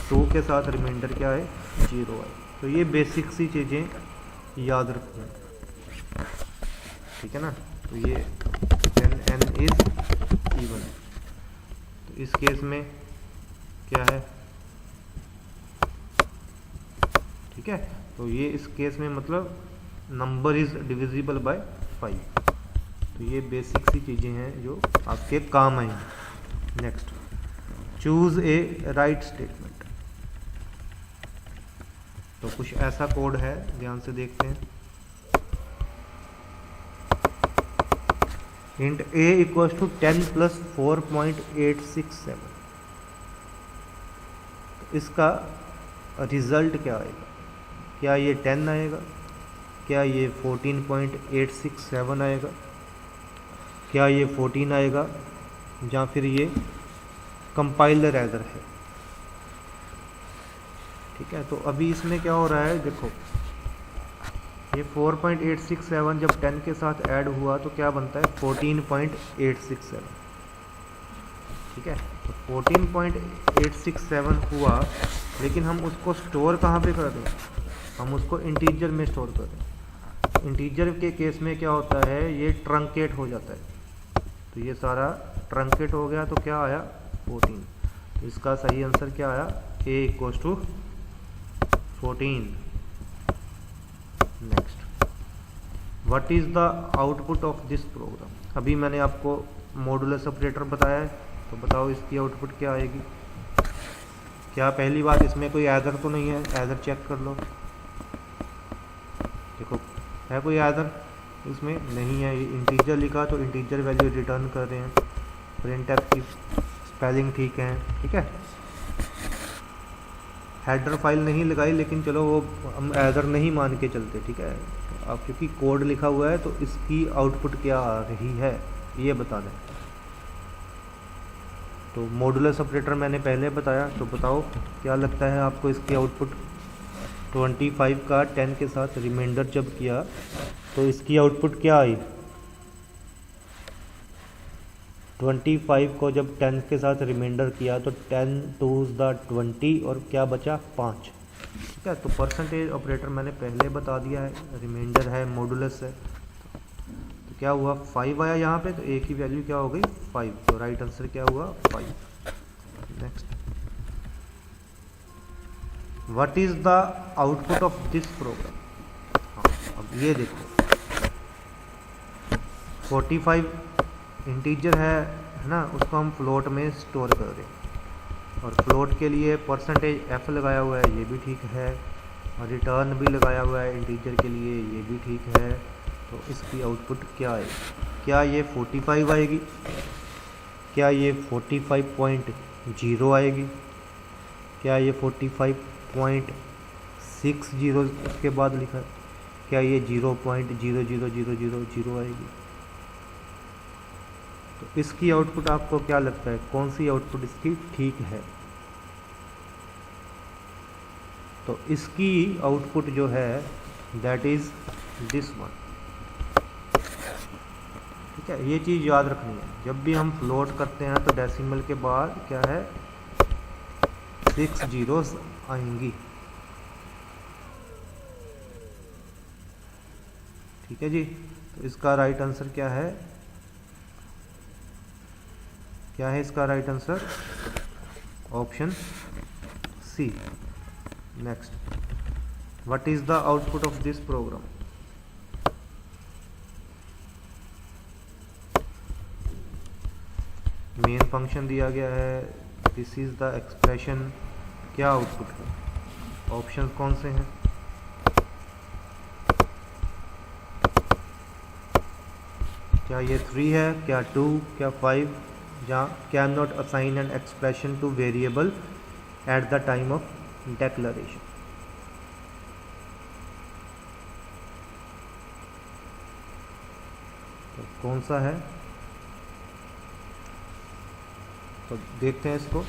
2 के साथ रिमाइंडर क्या है, 0 है। तो ये बेसिक सी चीज़ें याद रखनी है, ठीक है ना। तो ये n इज इवन, तो इस केस में क्या है, ठीक है, तो ये इस केस में मतलब नंबर इज डिविजिबल बाय 5। तो ये बेसिक सी चीज़ें हैं जो आपके काम आएंगी। Next, choose a right statement. तो कुछ ऐसा कोड है, ध्यान से देखते हैं। Int a equals to 10 plus 4.867। तो इसका रिजल्ट क्या आएगा, क्या ये 10 आएगा, क्या ये 14.867 आएगा, क्या ये 14 आएगा, या फिर ये कंपाइलर एरर है, ठीक है। तो अभी इसमें क्या हो रहा है, देखो ये 4.867 जब 10 के साथ ऐड हुआ तो क्या बनता है, 14.867, ठीक है। तो 14.867 हुआ, लेकिन हम उसको स्टोर कहाँ पे कर दें, हम उसको इंटीजर में स्टोर कर दें। इंटीजर के केस में क्या होता है, ये ट्रंकेट हो जाता है। तो ये सारा ट्रंकेट हो गया, तो क्या आया 14। तो इसका सही आंसर क्या आया, a equals to 14। Next, what is the output of this program. अभी मैंने आपको मॉडुलस ऑपरेटर बताया है, तो बताओ इसकी आउटपुट क्या आएगी। क्या पहली बात इसमें कोई एरर तो नहीं है, एरर चेक कर लो, देखो है कोई एरर इसमें नहीं है। ये इंटीजर लिखा तो इंटीजर वैल्यू रिटर्न कर रहे हैं, प्रिंटफ की स्पेलिंग ठीक है, ठीक है। हेडर फाइल नहीं लगाई, लेकिन चलो वो हम एरर नहीं मान के चलते, ठीक है। तो अब क्योंकि कोड लिखा हुआ है तो इसकी आउटपुट क्या आ रही है ये बता दें। तो मॉडुलस ऑपरेटर मैंने पहले बताया, तो बताओ क्या लगता है आपको इसकी आउटपुट। 25 का 10 के साथ रिमाइंडर जब किया तो इसकी आउटपुट क्या आई, 25 को जब 10 के साथ रिमाइंडर किया तो 10 2 द 20 और क्या बचा 5, ठीक है। तो परसेंटेज ऑपरेटर मैंने पहले बता दिया है, रिमाइंडर है, मॉडुलस है, तो क्या हुआ 5 आया यहाँ पे, तो एक ही वैल्यू क्या हो गई 5, तो राइट आंसर क्या हुआ 5। Next, what is the output of this program. हाँ, अब ये देखो 45 इंटीजर है ना, उसको हम फ्लोट में स्टोर कर दें, और फ्लोट के लिए परसेंटेज f लगाया हुआ है, ये भी ठीक है, और रिटर्न भी लगाया हुआ है इंटीजर के लिए, ये भी ठीक है। तो इसकी आउटपुट क्या आएगी, क्या ये 45 आएगी, क्या ये 45.0 आएगी, क्या ये 45.60 उसके बाद लिखा है, क्या ये 0.00000 आएगी। तो इसकी आउटपुट आपको क्या लगता है, कौन सी आउटपुट इसकी ठीक है। तो इसकी आउटपुट जो है दैट इज दिस वन, ठीक है, ये चीज़ याद रखनी है। जब भी हम फ्लोट करते हैं तो डेसिमल के बाद क्या है 6 जीरोस आएंगी। ठीक है जी, तो इसका राइट आंसर क्या है? क्या है इसका right answer? Option C. Next, what is the output of this program? Main function दिया गया है, दिस इज द एक्सप्रेशन, क्या आउटपुट है? ऑप्शन कौन से हैं? क्या ये 3 है, क्या 2, क्या 5, या can not assign an expression two variable at the time of declaration? तो कौन सा है? तो देखते हैं इसको।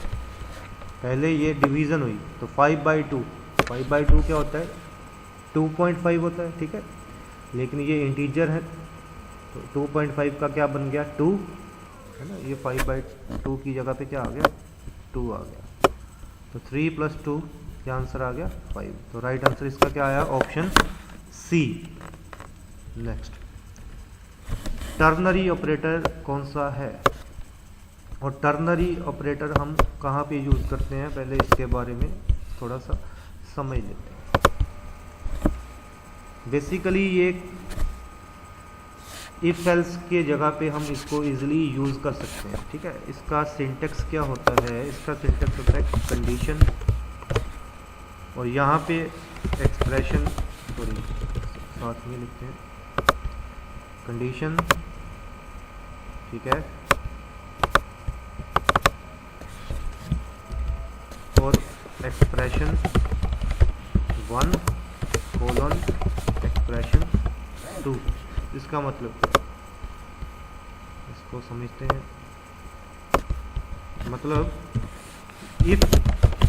पहले ये डिवीज़न हुई तो 5/2, 5/2 क्या होता है? 2.5 होता है, ठीक है, लेकिन ये इंटीजर है तो 2.5 का क्या बन गया? 2 है ना, ये 5/2 की जगह पे क्या आ गया? 2 आ गया। तो 3 + 2 क्या आंसर आ गया? 5। तो राइट आंसर इसका क्या आया? Option C. Next, ternary operator कौन सा है? और टर्नरी ऑपरेटर हम कहाँ पे यूज़ करते हैं, पहले इसके बारे में थोड़ा सा समझ लेते हैं। बेसिकली ये इफ एल्स के जगह पे हम इसको इजीली यूज़ कर सकते हैं। ठीक है, इसका सिंटेक्स क्या होता है? इसका सिंटेक्स होता है कंडीशन, और यहाँ पे एक्सप्रेशन, सॉरी साथ में लिखते हैं, कंडीशन, ठीक है, और एक्सप्रेशन 1 कोलन एक्सप्रेशन 2। इसका मतलब इसको समझते हैं। मतलब if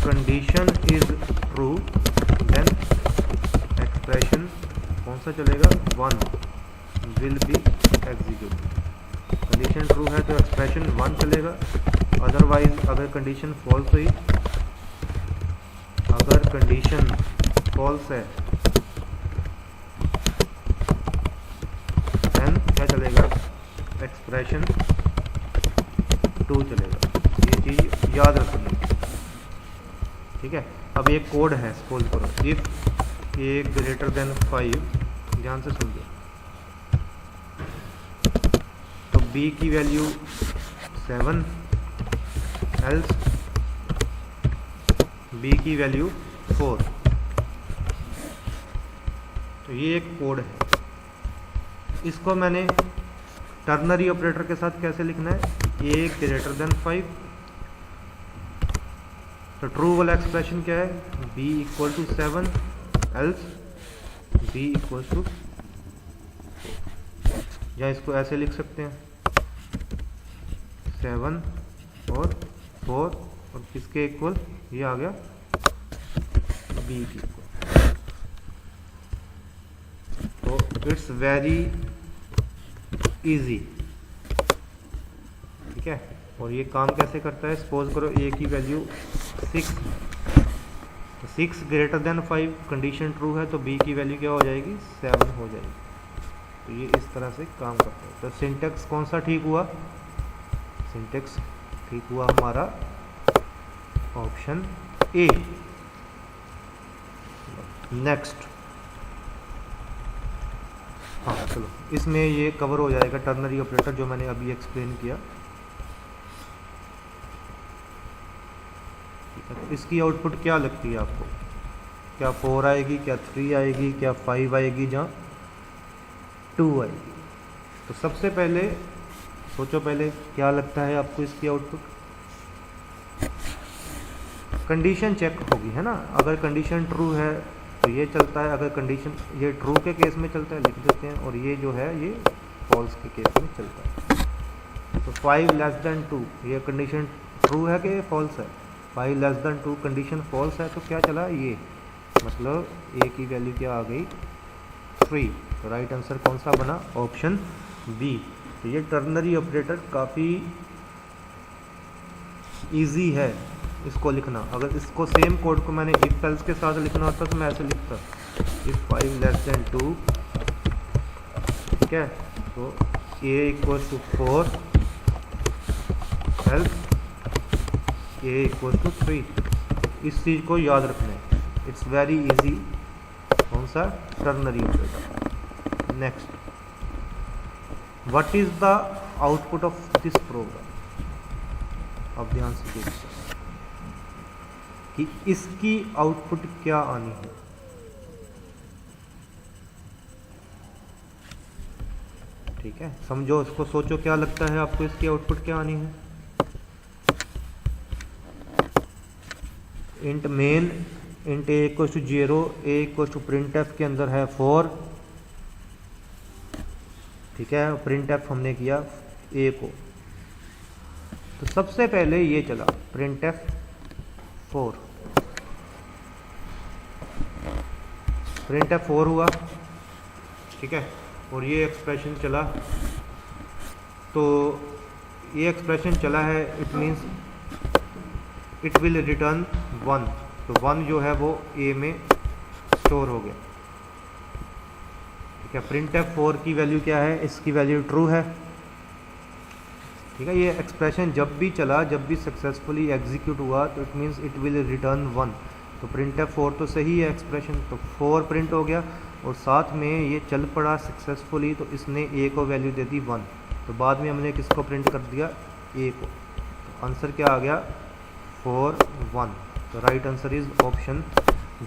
condition is true then expression कौन सा चलेगा? 1 will be executed. Condition true है तो एक्सप्रेशन 1 चलेगा, अदरवाइज अगर कंडीशन फॉल्स हुई, अगर कंडीशन फॉल्स है देन क्या चलेगा? एक्सप्रेशन 2 चलेगा। ये चीज़ याद रखनी है, ठीक है। अब एक कोड है, सपोज करो इफ ए ग्रेटर देन 5, ध्यान से सुनिए, तो b की वैल्यू 7, एल्स b की वैल्यू 4। तो ये एक कोड है। इसको मैंने टर्नरी ऑपरेटर के साथ कैसे लिखना है? a ग्रेटर देन 5, तो ट्रू वाला एक्सप्रेशन क्या है? b = 7, else b = 4। या इसको ऐसे लिख सकते हैं 7 और 4, और किसके इक्वल? ये आ गया b के इक्वल। तो इट्स वेरी इजी, ठीक है। और ये काम कैसे करता है? सपोज करो a की वैल्यू 6, तो 6 ग्रेटर देन 5, कंडीशन ट्रू है तो b की वैल्यू क्या हो जाएगी? 7 हो जाएगी। तो ये इस तरह से काम करता है। तो सिंटेक्स कौन सा ठीक हुआ? सिंटेक्स ठीक हुआ हमारा ऑप्शन ए। नेक्स्ट, हाँ चलो, इसमें ये कवर हो जाएगा टर्नरी ऑपरेटर जो मैंने अभी एक्सप्लेन किया। इसकी आउटपुट क्या लगती है आपको? क्या 4 आएगी, क्या 3 आएगी, क्या 5 आएगी, जहाँ 2 आएगी? तो सबसे पहले सोचो, पहले क्या लगता है आपको इसकी आउटपुट? कंडीशन चेक होगी, है ना। अगर कंडीशन ट्रू है तो ये चलता है, अगर कंडीशन ये ट्रू के केस में चलता है, लिख देते हैं, और ये जो है ये फॉल्स के केस में चलता है। तो 5 < 2, ये कंडीशन ट्रू है कि फॉल्स है? 5 < 2 कंडीशन फॉल्स है, तो क्या चला? ये मतलब a की वैल्यू क्या आ गई? 3। तो राइट आंसर कौन सा बना? Option B. तो ये टर्नरी ऑपरेटर काफ़ी इजी है इसको लिखना। अगर इसको सेम कोड को मैंने इफ एल्स के साथ लिखना होता तो मैं ऐसे लिखता, इफ 5 लेस देन 2, ठीक है, तो a equal to 4 else a equal to 3। इस चीज़ को याद रखना है, इट्स वेरी इजी। कौन सा? Ternary operator. Next, what is the output of this program. अब ध्यान से देखिए कि इसकी आउटपुट क्या आनी है। ठीक है, समझो, इसको सोचो, क्या लगता है आपको इसकी आउटपुट क्या आनी है। Int main int a equal to 0, a equal to print f के अंदर है 4, ठीक है, प्रिंट एफ हमने किया ए को। तो सबसे पहले ये चला प्रिंट एफ 4, प्रिंट एफ 4 हुआ, ठीक है, और ये एक्सप्रेशन चला। तो ये एक्सप्रेशन चला है, it means it will return 1। तो 1 जो है वो ए में स्टोर हो गया, ठीक है। प्रिंट एफ 4 की वैल्यू क्या है, इसकी वैल्यू ट्रू है, ठीक है। ये एक्सप्रेशन जब भी चला, जब भी सक्सेसफुली एग्जीक्यूट हुआ, तो it means it will return 1। तो प्रिंट एफ 4 तो सही है एक्सप्रेशन, तो 4 प्रिंट हो गया, और साथ में ये चल पड़ा सक्सेसफुली, तो इसने ए को वैल्यू दे दी 1। तो बाद में हमने किसको प्रिंट कर दिया, ए को। तो आंसर क्या आ गया, 4 1। तो right answer is option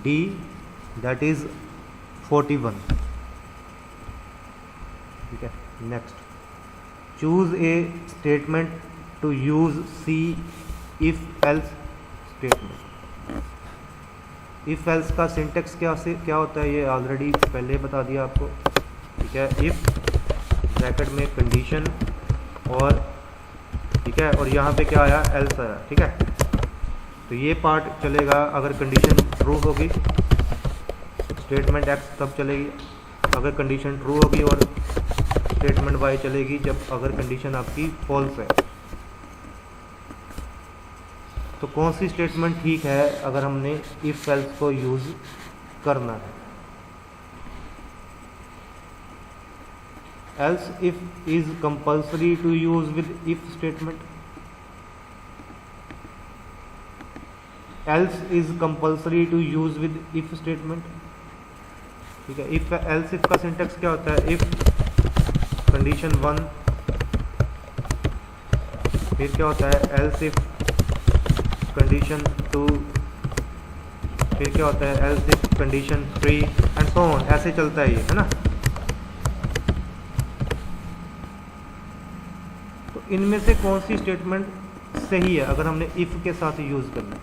D, that is 41, ठीक है। Next, choose a statement to use C if else statement. If else का सिंटेक्स क्या होता है, ये ऑलरेडी पहले बता दिया आपको, ठीक है। इफ ब्रैकेट में कंडीशन, और ठीक है, और यहाँ पे क्या आया, एल्स आया, ठीक है। तो ये पार्ट चलेगा अगर कंडीशन ट्रू होगी, स्टेटमेंट एक्स तब चलेगी अगर कंडीशन ट्रू होगी, और स्टेटमेंट वाई चलेगी जब अगर कंडीशन आपकी फॉल्स है। तो कौन सी स्टेटमेंट ठीक है अगर हमने इफ एल्स को यूज करना है। Else if is compulsory to use with if statement, else is compulsory to use with if statement, ठीक है। इफ एल्स इफ का सिंटेक्स क्या होता है, इफ कंडीशन 1, फिर क्या होता है, एल्स इफ कंडीशन 2, फिर क्या होता है, else if condition 3 and so on, ऐसे चलता है ये, है ना। तो इनमें से कौन सी स्टेटमेंट सही है अगर हमने इफ के साथ यूज करना है।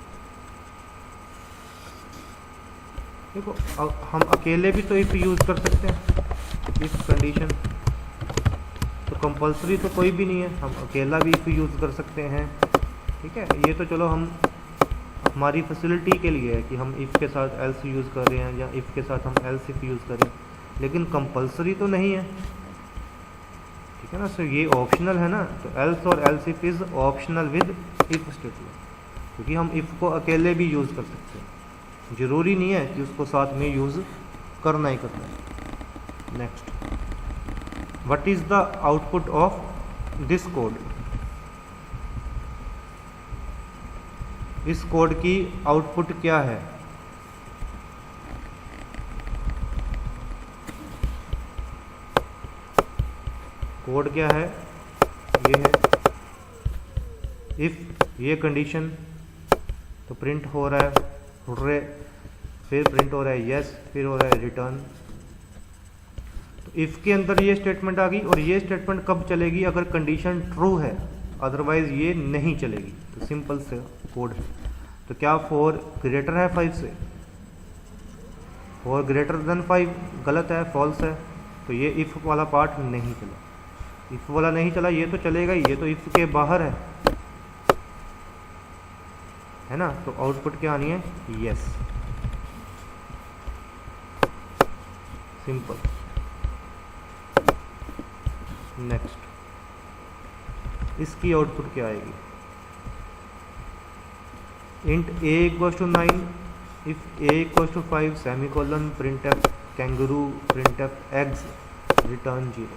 देखो, हम अकेले भी तो इफ यूज कर सकते हैं, इफ कंडीशन, तो कंपल्सरी तो कोई भी नहीं है, हम अकेला भी इफ यूज कर सकते हैं, ठीक है। ये तो चलो हम हमारी फैसिलिटी के लिए है कि हम इफ़ के साथ एल्स यूज़ कर रहे हैं, या इफ़ के साथ हम एल्स इफ यूज़ करें, लेकिन कंपल्सरी तो नहीं है, ठीक है ना। सो ये ऑप्शनल है ना, तो एल्स और else if is optional with if statement, क्योंकि हम इफ़ को अकेले भी यूज़ कर सकते हैं, ज़रूरी नहीं है कि उसको साथ में यूज़ करना ही करना है। Next, what is the output of this code. इस कोड की आउटपुट क्या है, कोड क्या है, ये है इफ ये कंडीशन, तो प्रिंट हो रहा है हुर्रे, फिर प्रिंट हो रहा है यस, फिर हो रहा है रिटर्न। तो इफ के अंदर ये स्टेटमेंट आ गई, और ये स्टेटमेंट कब चलेगी, अगर कंडीशन ट्रू है, अदरवाइज ये नहीं चलेगी। तो सिंपल से कोड है। तो क्या 4 ग्रेटर है 5 से, 4 ग्रेटर देन 5 गलत है, फॉल्स है। तो ये इफ वाला पार्ट नहीं चला, इफ वाला नहीं चला, ये तो चलेगा ही, ये तो इफ के बाहर है ना। तो आउटपुट क्या आनी है, यस, सिंपल। नेक्स्ट, इसकी आउटपुट क्या आएगी? Int a equals to 9, if a equals to 5 semicolon print f kangaroo print f eggs return 0।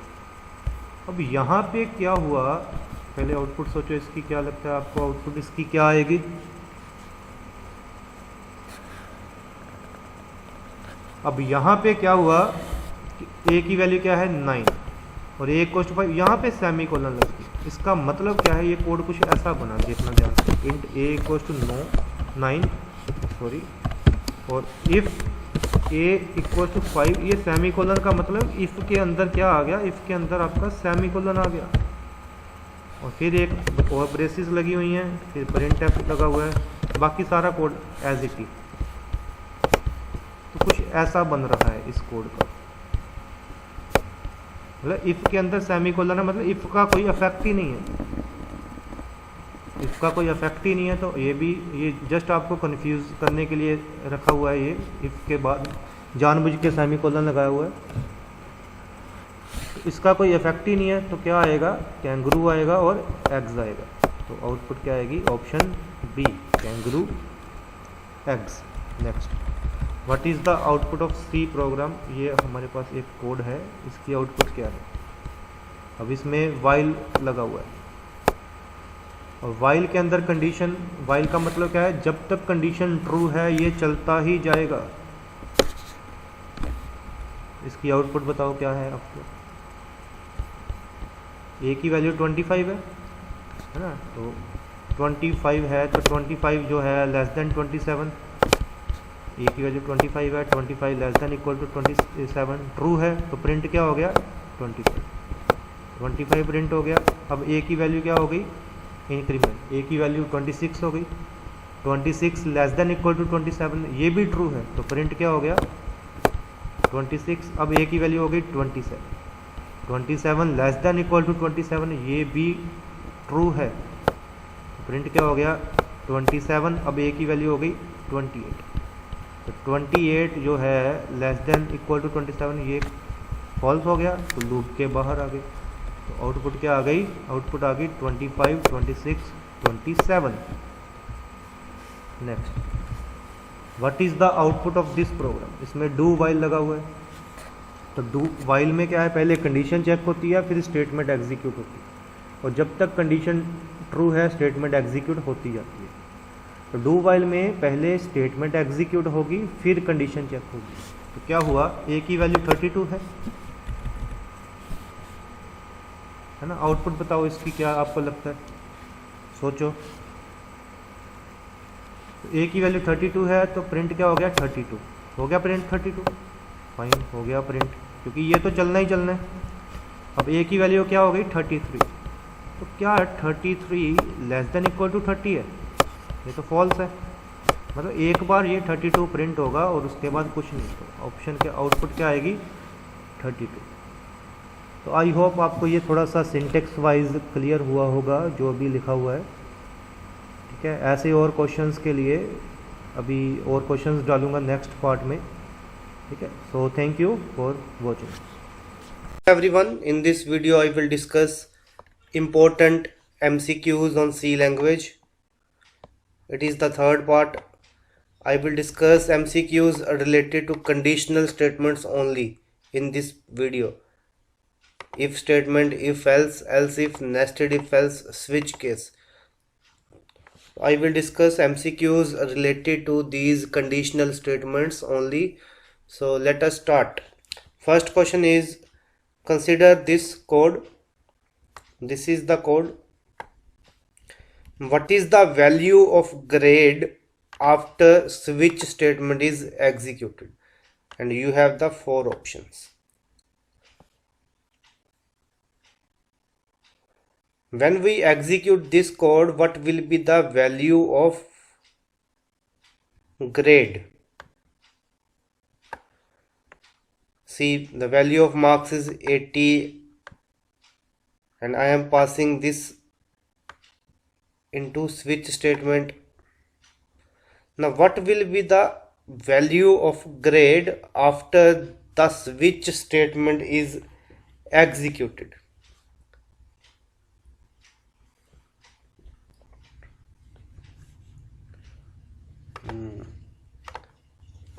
अब यहाँ पे क्या हुआ, पहले आउटपुट सोचो इसकी, क्या लगता है आपको आउटपुट इसकी क्या आएगी? अब यहाँ पे क्या हुआ कि a की वैल्यू क्या है 9 और a इक्वल्स टू 5, यहाँ पे सेमी कोलन लग गई। इसका मतलब क्या है, ये कोड कुछ ऐसा बना, देखना ध्यान से। Int a equals to 9 sorry, और इफ a इक्वल्स टू 5, ये सेमी कोलन का मतलब इफ के अंदर क्या आ गया, इफ के अंदर आपका सेमी कोलन आ गया, और फिर एक और ब्रेसेस लगी हुई हैं, फिर प्रिंट एफ लगा हुआ है, बाकी सारा कोड एज इट इज। तो कुछ ऐसा बन रहा है इस कोड का, मतलब इफ के अंदर सेमी कोलन है, मतलब इफ का कोई इफेक्ट ही नहीं है, इफ का कोई इफेक्ट ही नहीं है। तो ये भी, ये जस्ट आपको कंफ्यूज करने के लिए रखा हुआ है, ये इफ के बाद जानबूझ के सेमी कोलन लगाया हुआ है। तो इसका कोई इफेक्ट ही नहीं है, तो क्या आएगा, कैंगरू आएगा और एग्स आएगा। तो आउटपुट क्या आएगी, option B, kangaroo eggs. Next, what is the output of C program? ये हमारे पास एक कोड है, इसकी आउटपुट क्या है? अब इसमें वाइल लगा हुआ है, और वाइल के अंदर कंडीशन, वाइल का मतलब क्या है, जब तक कंडीशन ट्रू है ये चलता ही जाएगा। इसकी आउटपुट बताओ क्या है आपको? ए की वैल्यू 25 है ना, तो 25 है, तो 25 जो है लेस देन 27, ए की वैल्यू 25 है, 25 less than equal to 27 true है, तो प्रिंट क्या हो गया, 25 प्रिंट हो गया। अब ए की वैल्यू क्या हो गई, इंक्रीमेंट, ए की वैल्यू 26 हो गई, 26 लेस देन इक्वल टू 27, ये भी ट्रू है, तो प्रिंट क्या हो गया, 26। अब ए की वैल्यू हो गई 27 लेस देन इक्वल टू 27, ये भी ट्रू है, प्रिंट क्या हो गया, 27। अब ए की वैल्यू हो गई 28, तो 28 जो है लेस देन इक्वल टू 27, ये फॉल्स हो गया, तो लूप के बाहर आ गई। तो आउटपुट क्या आ गई, आउटपुट आ गई 25, 26, 27। Next, what is the output of this program? इसमें डू वाइल लगा हुआ है, तो डू वाइल में क्या है, पहले कंडीशन चेक होती है, फिर स्टेटमेंट एग्जीक्यूट होती है, और जब तक कंडीशन ट्रू है स्टेटमेंट एग्जीक्यूट होती जाती है। तो डू वाइल में पहले स्टेटमेंट एग्जीक्यूट होगी, फिर कंडीशन चेक होगी। तो क्या हुआ, ए की वैल्यू 32 है ना, आउटपुट बताओ इसकी क्या आपको लगता है, सोचो। तो ए की वैल्यू 32 है, तो प्रिंट क्या हो गया, 32 हो गया, प्रिंट 32, फाइन हो गया प्रिंट, क्योंकि ये तो चलना ही चलना है। अब ए की वैल्यू क्या हो गई, 33, तो क्या 33 लेस देन इक्वल टू 30 है, ये तो फॉल्स है, मतलब एक बार ये 32 प्रिंट होगा और उसके बाद कुछ नहीं। तो ऑप्शन के आउटपुट क्या आएगी, 32। तो आई होप आपको ये थोड़ा सा सिंटेक्स वाइज क्लियर हुआ होगा जो अभी लिखा हुआ है, ठीक है। ऐसे और क्वेश्चंस के लिए अभी और क्वेश्चंस डालूंगा नेक्स्ट पार्ट में, ठीक है। So thank you for watching everyone. In this video I will discuss important MCQs on C language. It is the third part. I will discuss MCQs related to conditional statements only in this video. If statement, if else, else if, nested if else, switch case. I will discuss MCQs related to these conditional statements only. So let us start. First question is, consider this code. This is the code. What is the value of grade after switch statement is executed? And you have the 4 options. When we execute this code, what will be the value of grade? See, the value of marks is 80, and I am passing this into switch statement. Now what will be the value of grade after the switch statement is executed?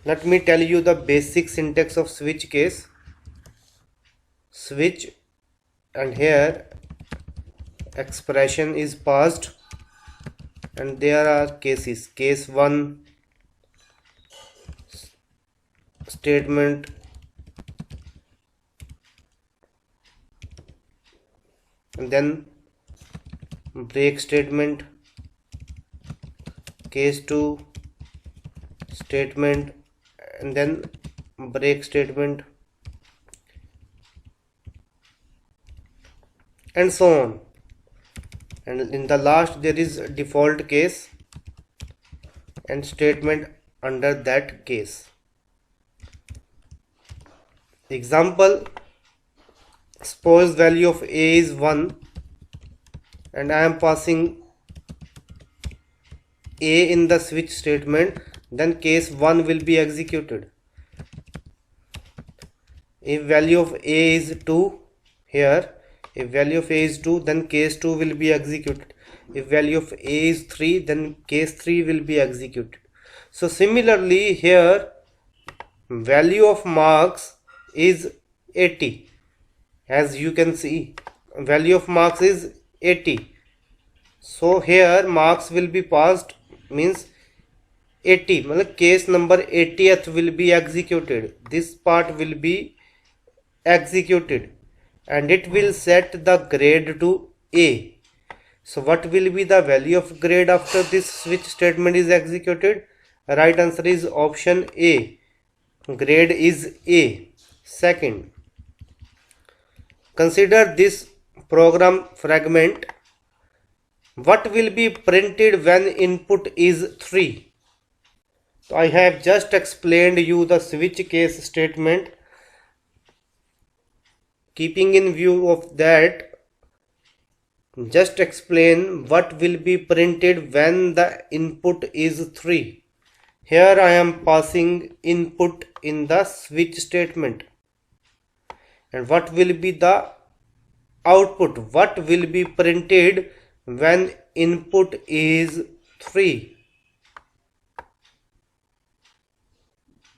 Let me tell you the basic syntax of switch case. Switch, and here expression is passed, and there are cases. Case 1 statement, and then break statement. Case 2 statement, and then break statement, and so on. And in the last there is default case and statement under that case. Example, suppose value of a is 1 and I am passing a in the switch statement, then case 1 will be executed. If value of a is 2 here, if value of a is 2, then case 2 will be executed. If value of a is 3, then case 3 will be executed. So similarly here, value of marks is 80. As you can see, value of marks is 80. So here marks will be passed, means 80, case number 80th will be executed. This part will be executed and it will set the grade to A. So what will be the value of grade after this switch statement is executed? Right answer is option A. Grade is A. Second, consider this program fragment. What will be printed when input is 3? So I have just explained you the switch case statement. Keeping in view of that, just explain what will be printed when the input is 3. Here I am passing input in the switch statement. And what will be the output? What will be printed when input is 3?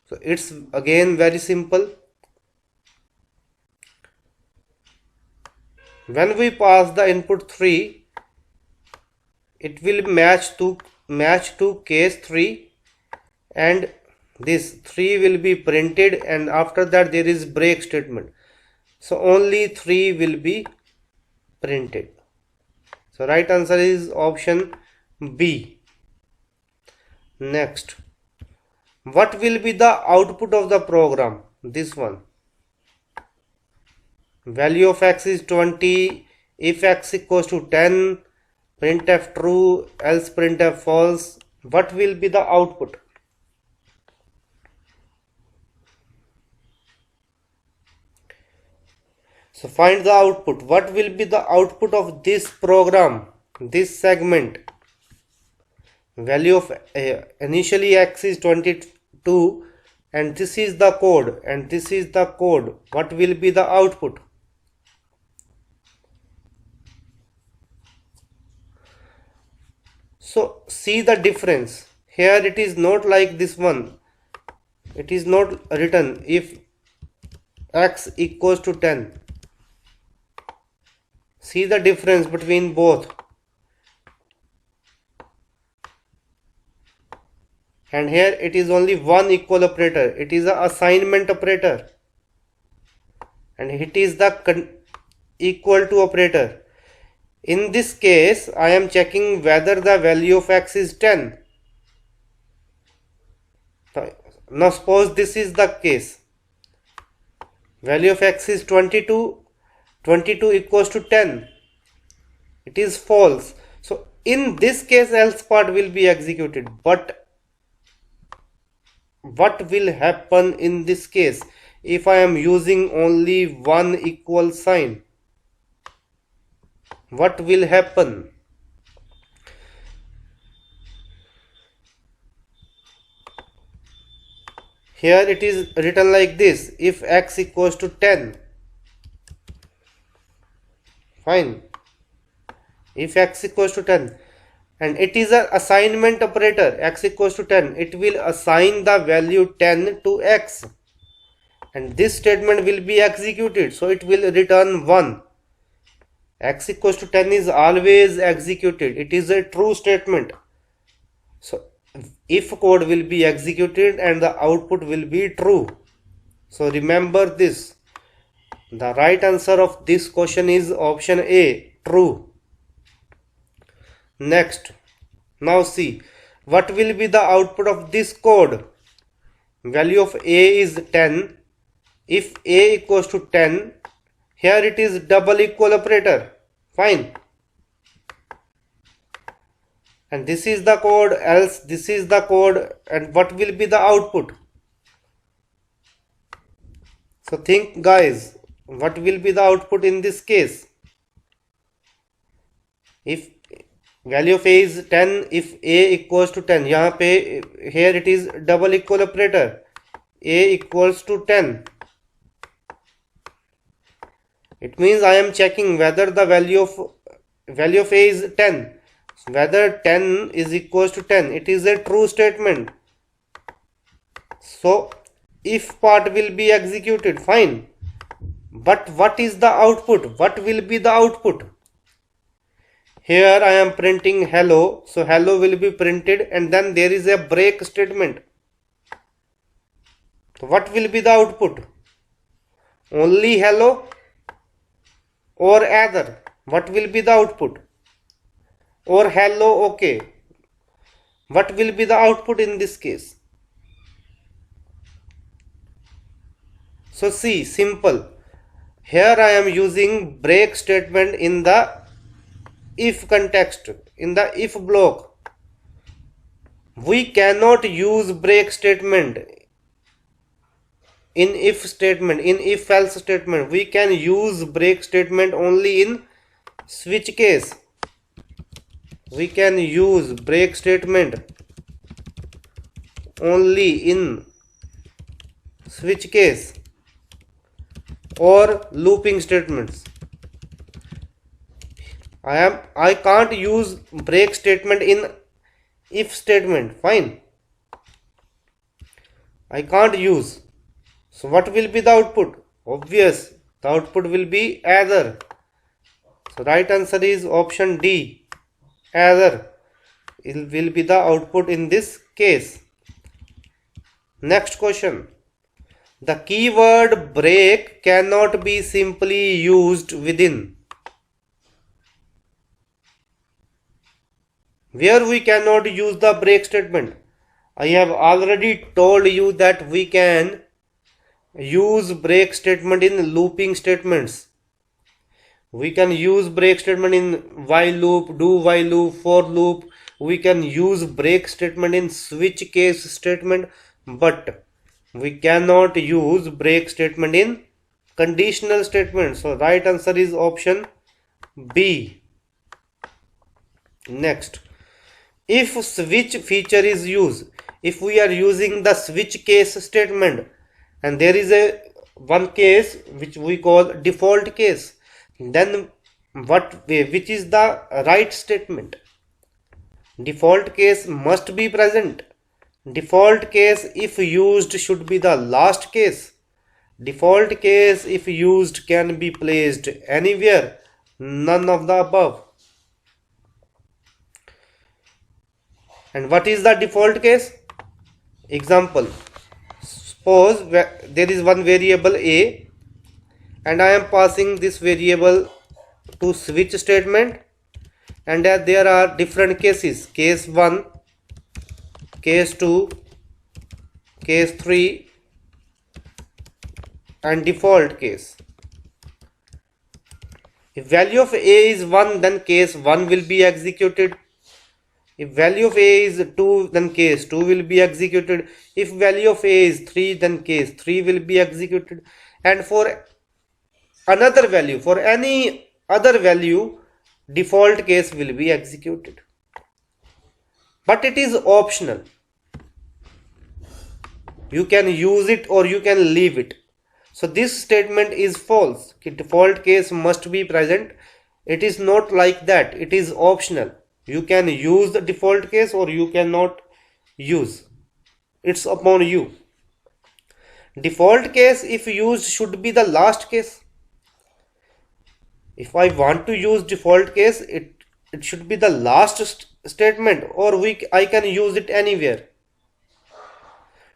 So it's again very simple. When we pass the input 3, it will match to case 3, and this 3 will be printed, and after that there is break statement. So only 3 will be printed. So right answer is option B. Next, what will be the output of the program? This one. Value of x is 20. If x equals to 10, printf true, else printf false. What will be the output? So find the output. What will be the output of this program, this segment? Value of initially x is 22, and this is the code, and this is the code. What will be the output? So see the difference. Here it is not like this one. It is not written if x equals to 10. See the difference between both. And here it is only one equal operator. It is an assignment operator. And it is the equal to operator. In this case, I am checking whether the value of x is 10. Now suppose this is the case. Value of x is 22. 22 equals to 10. It is false. So in this case, else part will be executed. But what will happen in this case if I am using only one equal sign? What will happen? Here it is written like this: if x equals to 10. Fine. If x equals to 10. and it is an assignment operator. X equals to 10, it will assign the value 10 to X, and this statement will be executed, so it will return 1. X equals to 10 is always executed. It is a true statement. So if code will be executed and the output will be true. So remember this. The right answer of this question is option A, true. Next, now see, what will be the output of this code? Value of A is 10. If A equals to 10, here it is double equal operator. Fine. And this is the code, else this is the code, and what will be the output? So think guys, what will be the output in this case? If value of A is 10, if A equals to 10, here it is double equal operator, A equals to 10. It means I am checking whether the value of A is 10. Whether 10 is equals to 10, it is a true statement. So if part will be executed, fine. But what is the output? What will be the output? Here I am printing hello, so hello will be printed, and then there is a break statement. So what will be the output? Only hello or other? What will be the output? Or hello, okay. What will be the output in this case? So see, simple. Here I am using break statement in the if context, in the if block. We cannot use break statement in if statement, in if else statement. We can use break statement only in switch case. We can use break statement only in switch case or looping statements. I can't use break statement in if statement. Fine, I can't use. So what will be the output? Obvious, the output will be either. So right answer is option D, either. It will be the output in this case. Next question. The keyword break cannot be simply used within. Where we cannot use the break statement? I have already told you that we can use break statement in looping statements. We can use break statement in while loop, do while loop, for loop. We can use break statement in switch case statement, but we cannot use break statement in conditional statement. So right answer is option B. Next, if switch feature is used, if we are using the switch case statement, and there is a one case which we call default case, then which is the right statement? Default case must be present. Default case if used should be the last case. Default case if used can be placed anywhere, none of the above. And what is the default case? Example, suppose there is one variable A and I am passing this variable to switch statement, and there are different cases, case 1, case 2, case 3 and default case. If value of A is 1, then case 1 will be executed. If value of A is 2, then case 2 will be executed. If value of A is 3, then case 3 will be executed. And for another value, for any other value, default case will be executed. But it is optional. You can use it or you can leave it. So this statement is false. Default case must be present. It is not like that. It is optional. You can use the default case or you cannot use. It's upon you. Default case, if used, should be the last case. If I want to use default case, it should be the last statement, or I can use it anywhere.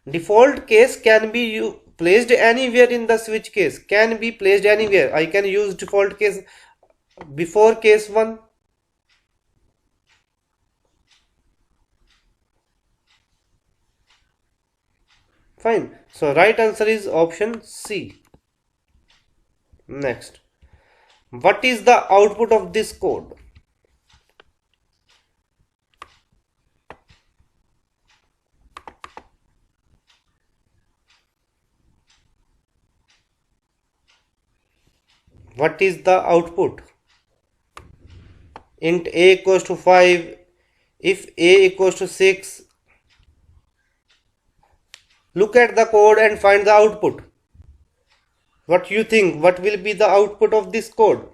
Default case can be placed anywhere in the switch case, can be placed anywhere. I can use default case before case 1. Fine. So right answer is option C. Next. What is the output of this code? What is the output? Int a equals to 5, if a equals to 6. Look at the code and find the output. What you think? What will be the output of this code?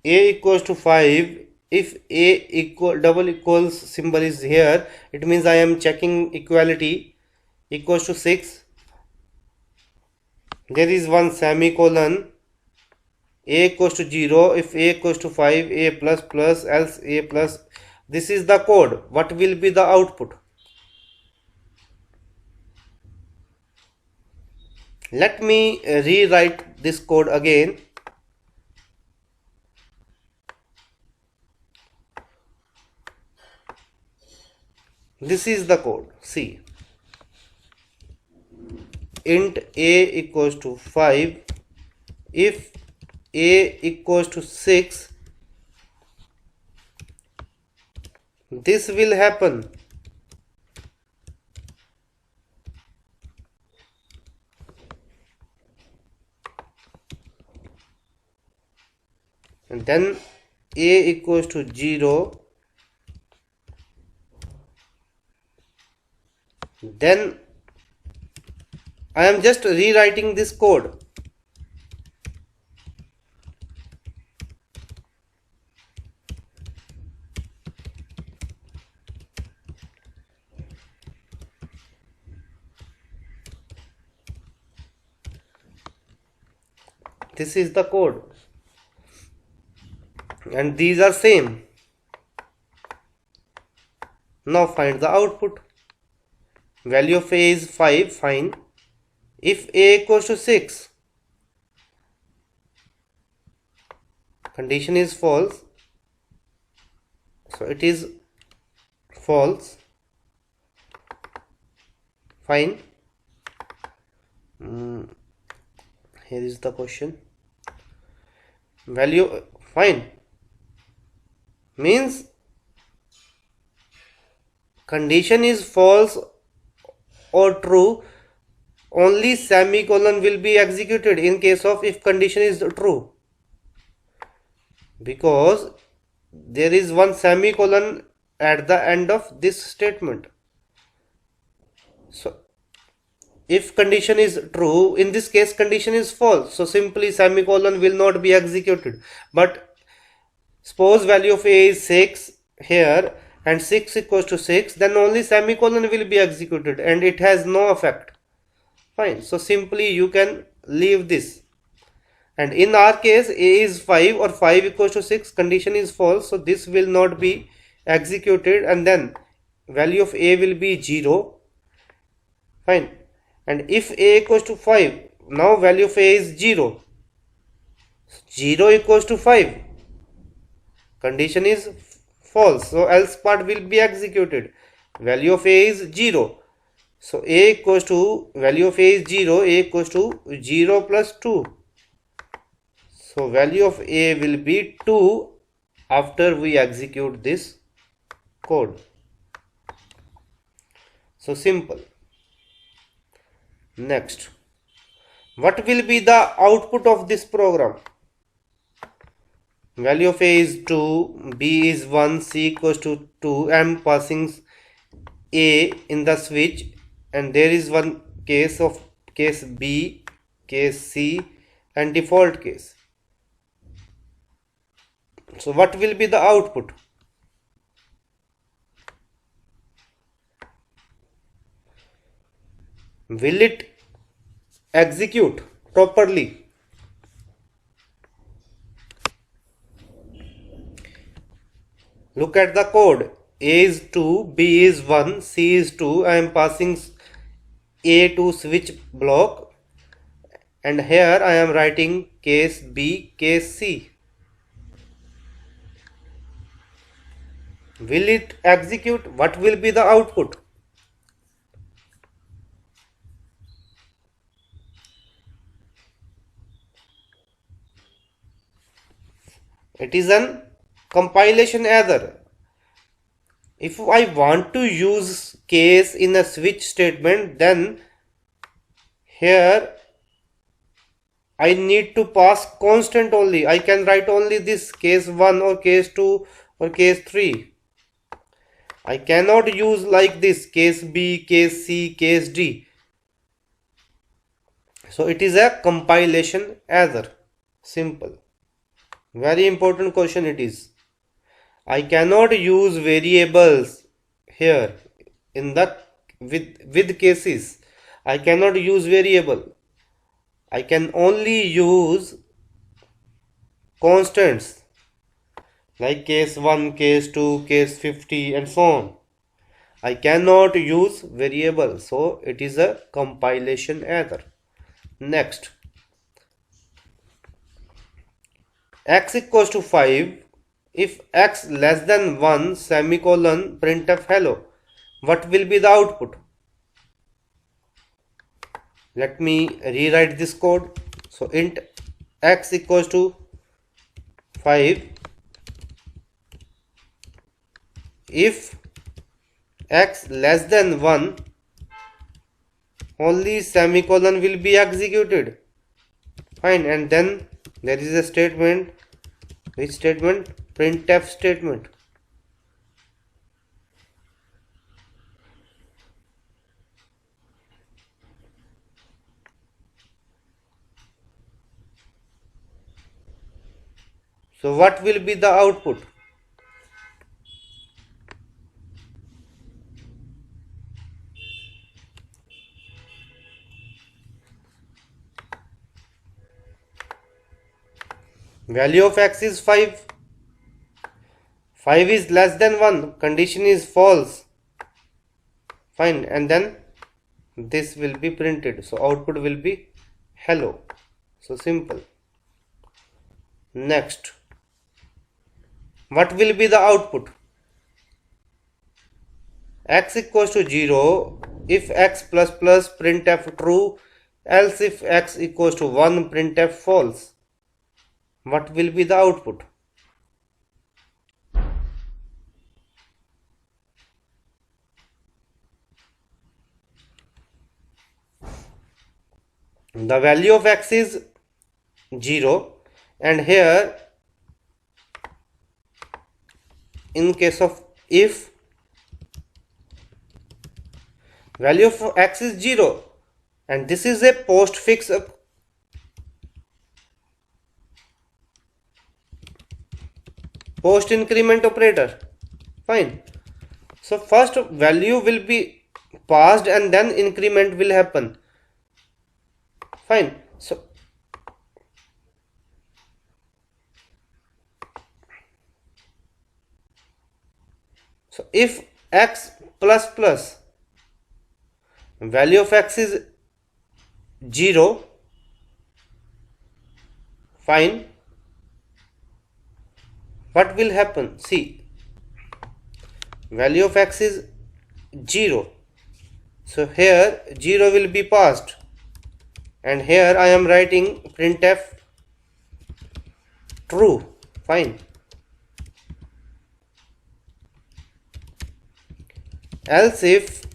A equals to 5. If a double equals symbol is here, it means I am checking equality. Equals to 6. There is one semicolon. A equals to 0. If a equals to 5, a plus plus, else a plus. This is the code. What will be the output? Let me rewrite this code again. This is the code. See. Int a equals to 5. If a equals to 6, this will happen. And then a equals to 0. Then I am just rewriting this code. This is the code. And these are same. Now find the output. Value of a is 5, fine. If a equals to 6, condition is false, so it is false. Fine. Here is the question. Value, fine, means condition is false or true, only semicolon will be executed in case of if condition is true, because there is one semicolon at the end of this statement. So if condition is true, in this case condition is false, so simply semicolon will not be executed. But suppose value of a is 6 here and 6 equals to 6, then only semicolon will be executed and it has no effect. Fine. So simply you can leave this. And in our case a is 5 or 5 equals to 6, condition is false, so this will not be executed, and then value of a will be 0. Fine. And if a equals to 5, now value of a is 0. 0 equals to 5, condition is false, so else part will be executed. Value of a is 0, so a equals to, value of a is 0, a equals to 0 plus 2, so value of a will be 2 after we execute this code. So simple. Next, what will be the output of this program? Value of a is 2, b is 1, c equals to 2. I am passing a in the switch, and there is one case of case b, case c, and default case. So what will be the output? Will it execute properly? Look at the code. A is 2, B is 1, C is 2. I am passing A to switch block, and here I am writing case B, case C. Will it execute? What will be the output? It is an compilation error. If I want to use case in a switch statement, then here I need to pass constant only. I can write only this case 1 or case 2 or case 3. I cannot use like this case B, case C, case D. So it is a compilation error. Simple. Very important question it is. I cannot use variables here in the with cases. I cannot use variable. I can only use constants like case 1, case 2, case 50 and so on. I cannot use variable, so it is a compilation error. Next, x equals to 5. If x less than 1 semicolon printf hello, what will be the output? Let me rewrite this code. So int x equals to 5. If x less than 1, only semicolon will be executed. Fine, and then there is a statement. Which statement? Printf statement. So what will be the output? Value of x is 5. 5 is less than 1. Condition is false. Fine, and then this will be printed. So output will be hello. So simple. Next, what will be the output? X equals to 0 if x plus plus printf true, else if x equals to 1 printf false. What will be the output? The value of x is 0, and here in case of if value of x is 0, and this is a postfix post increment operator. Fine. So first value will be passed and then increment will happen. Fine. So if x plus plus value of x is 0, fine, what will happen? See, value of x is 0, so here 0 will be passed, and here I am writing printf true. Fine. Else if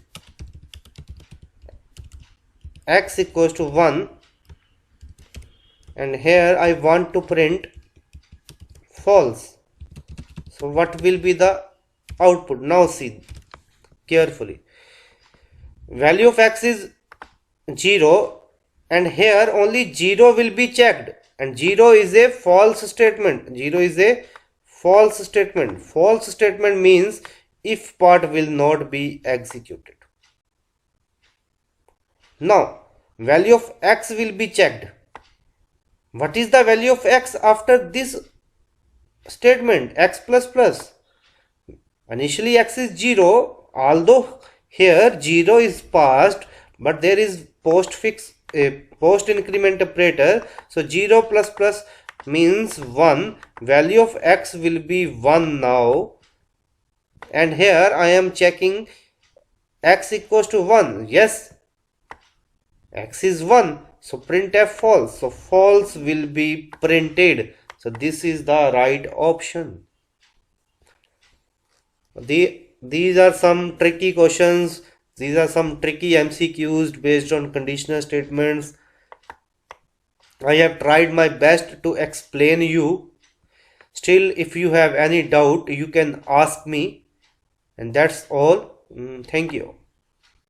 x equals to 1, and here I want to print false, so what will be the output? Now see carefully. Value of x is 0 and here only 0 will be checked, and 0 is a false statement. 0 is a false statement. False statement means if part will not be executed. Now value of x will be checked. What is the value of x after this statement? X plus plus. Initially x is 0, although here 0 is passed, but there is postfix a post increment operator, so 0 plus plus means 1. Value of x will be 1 now, and here I am checking x equals to 1. Yes, x is 1, so printf false, so false will be printed. So this is the right option. These are some tricky questions. These are some tricky MCQs based on conditional statements. I have tried my best to explain you. Still, if you have any doubt, you can ask me. And that's all. Thank you.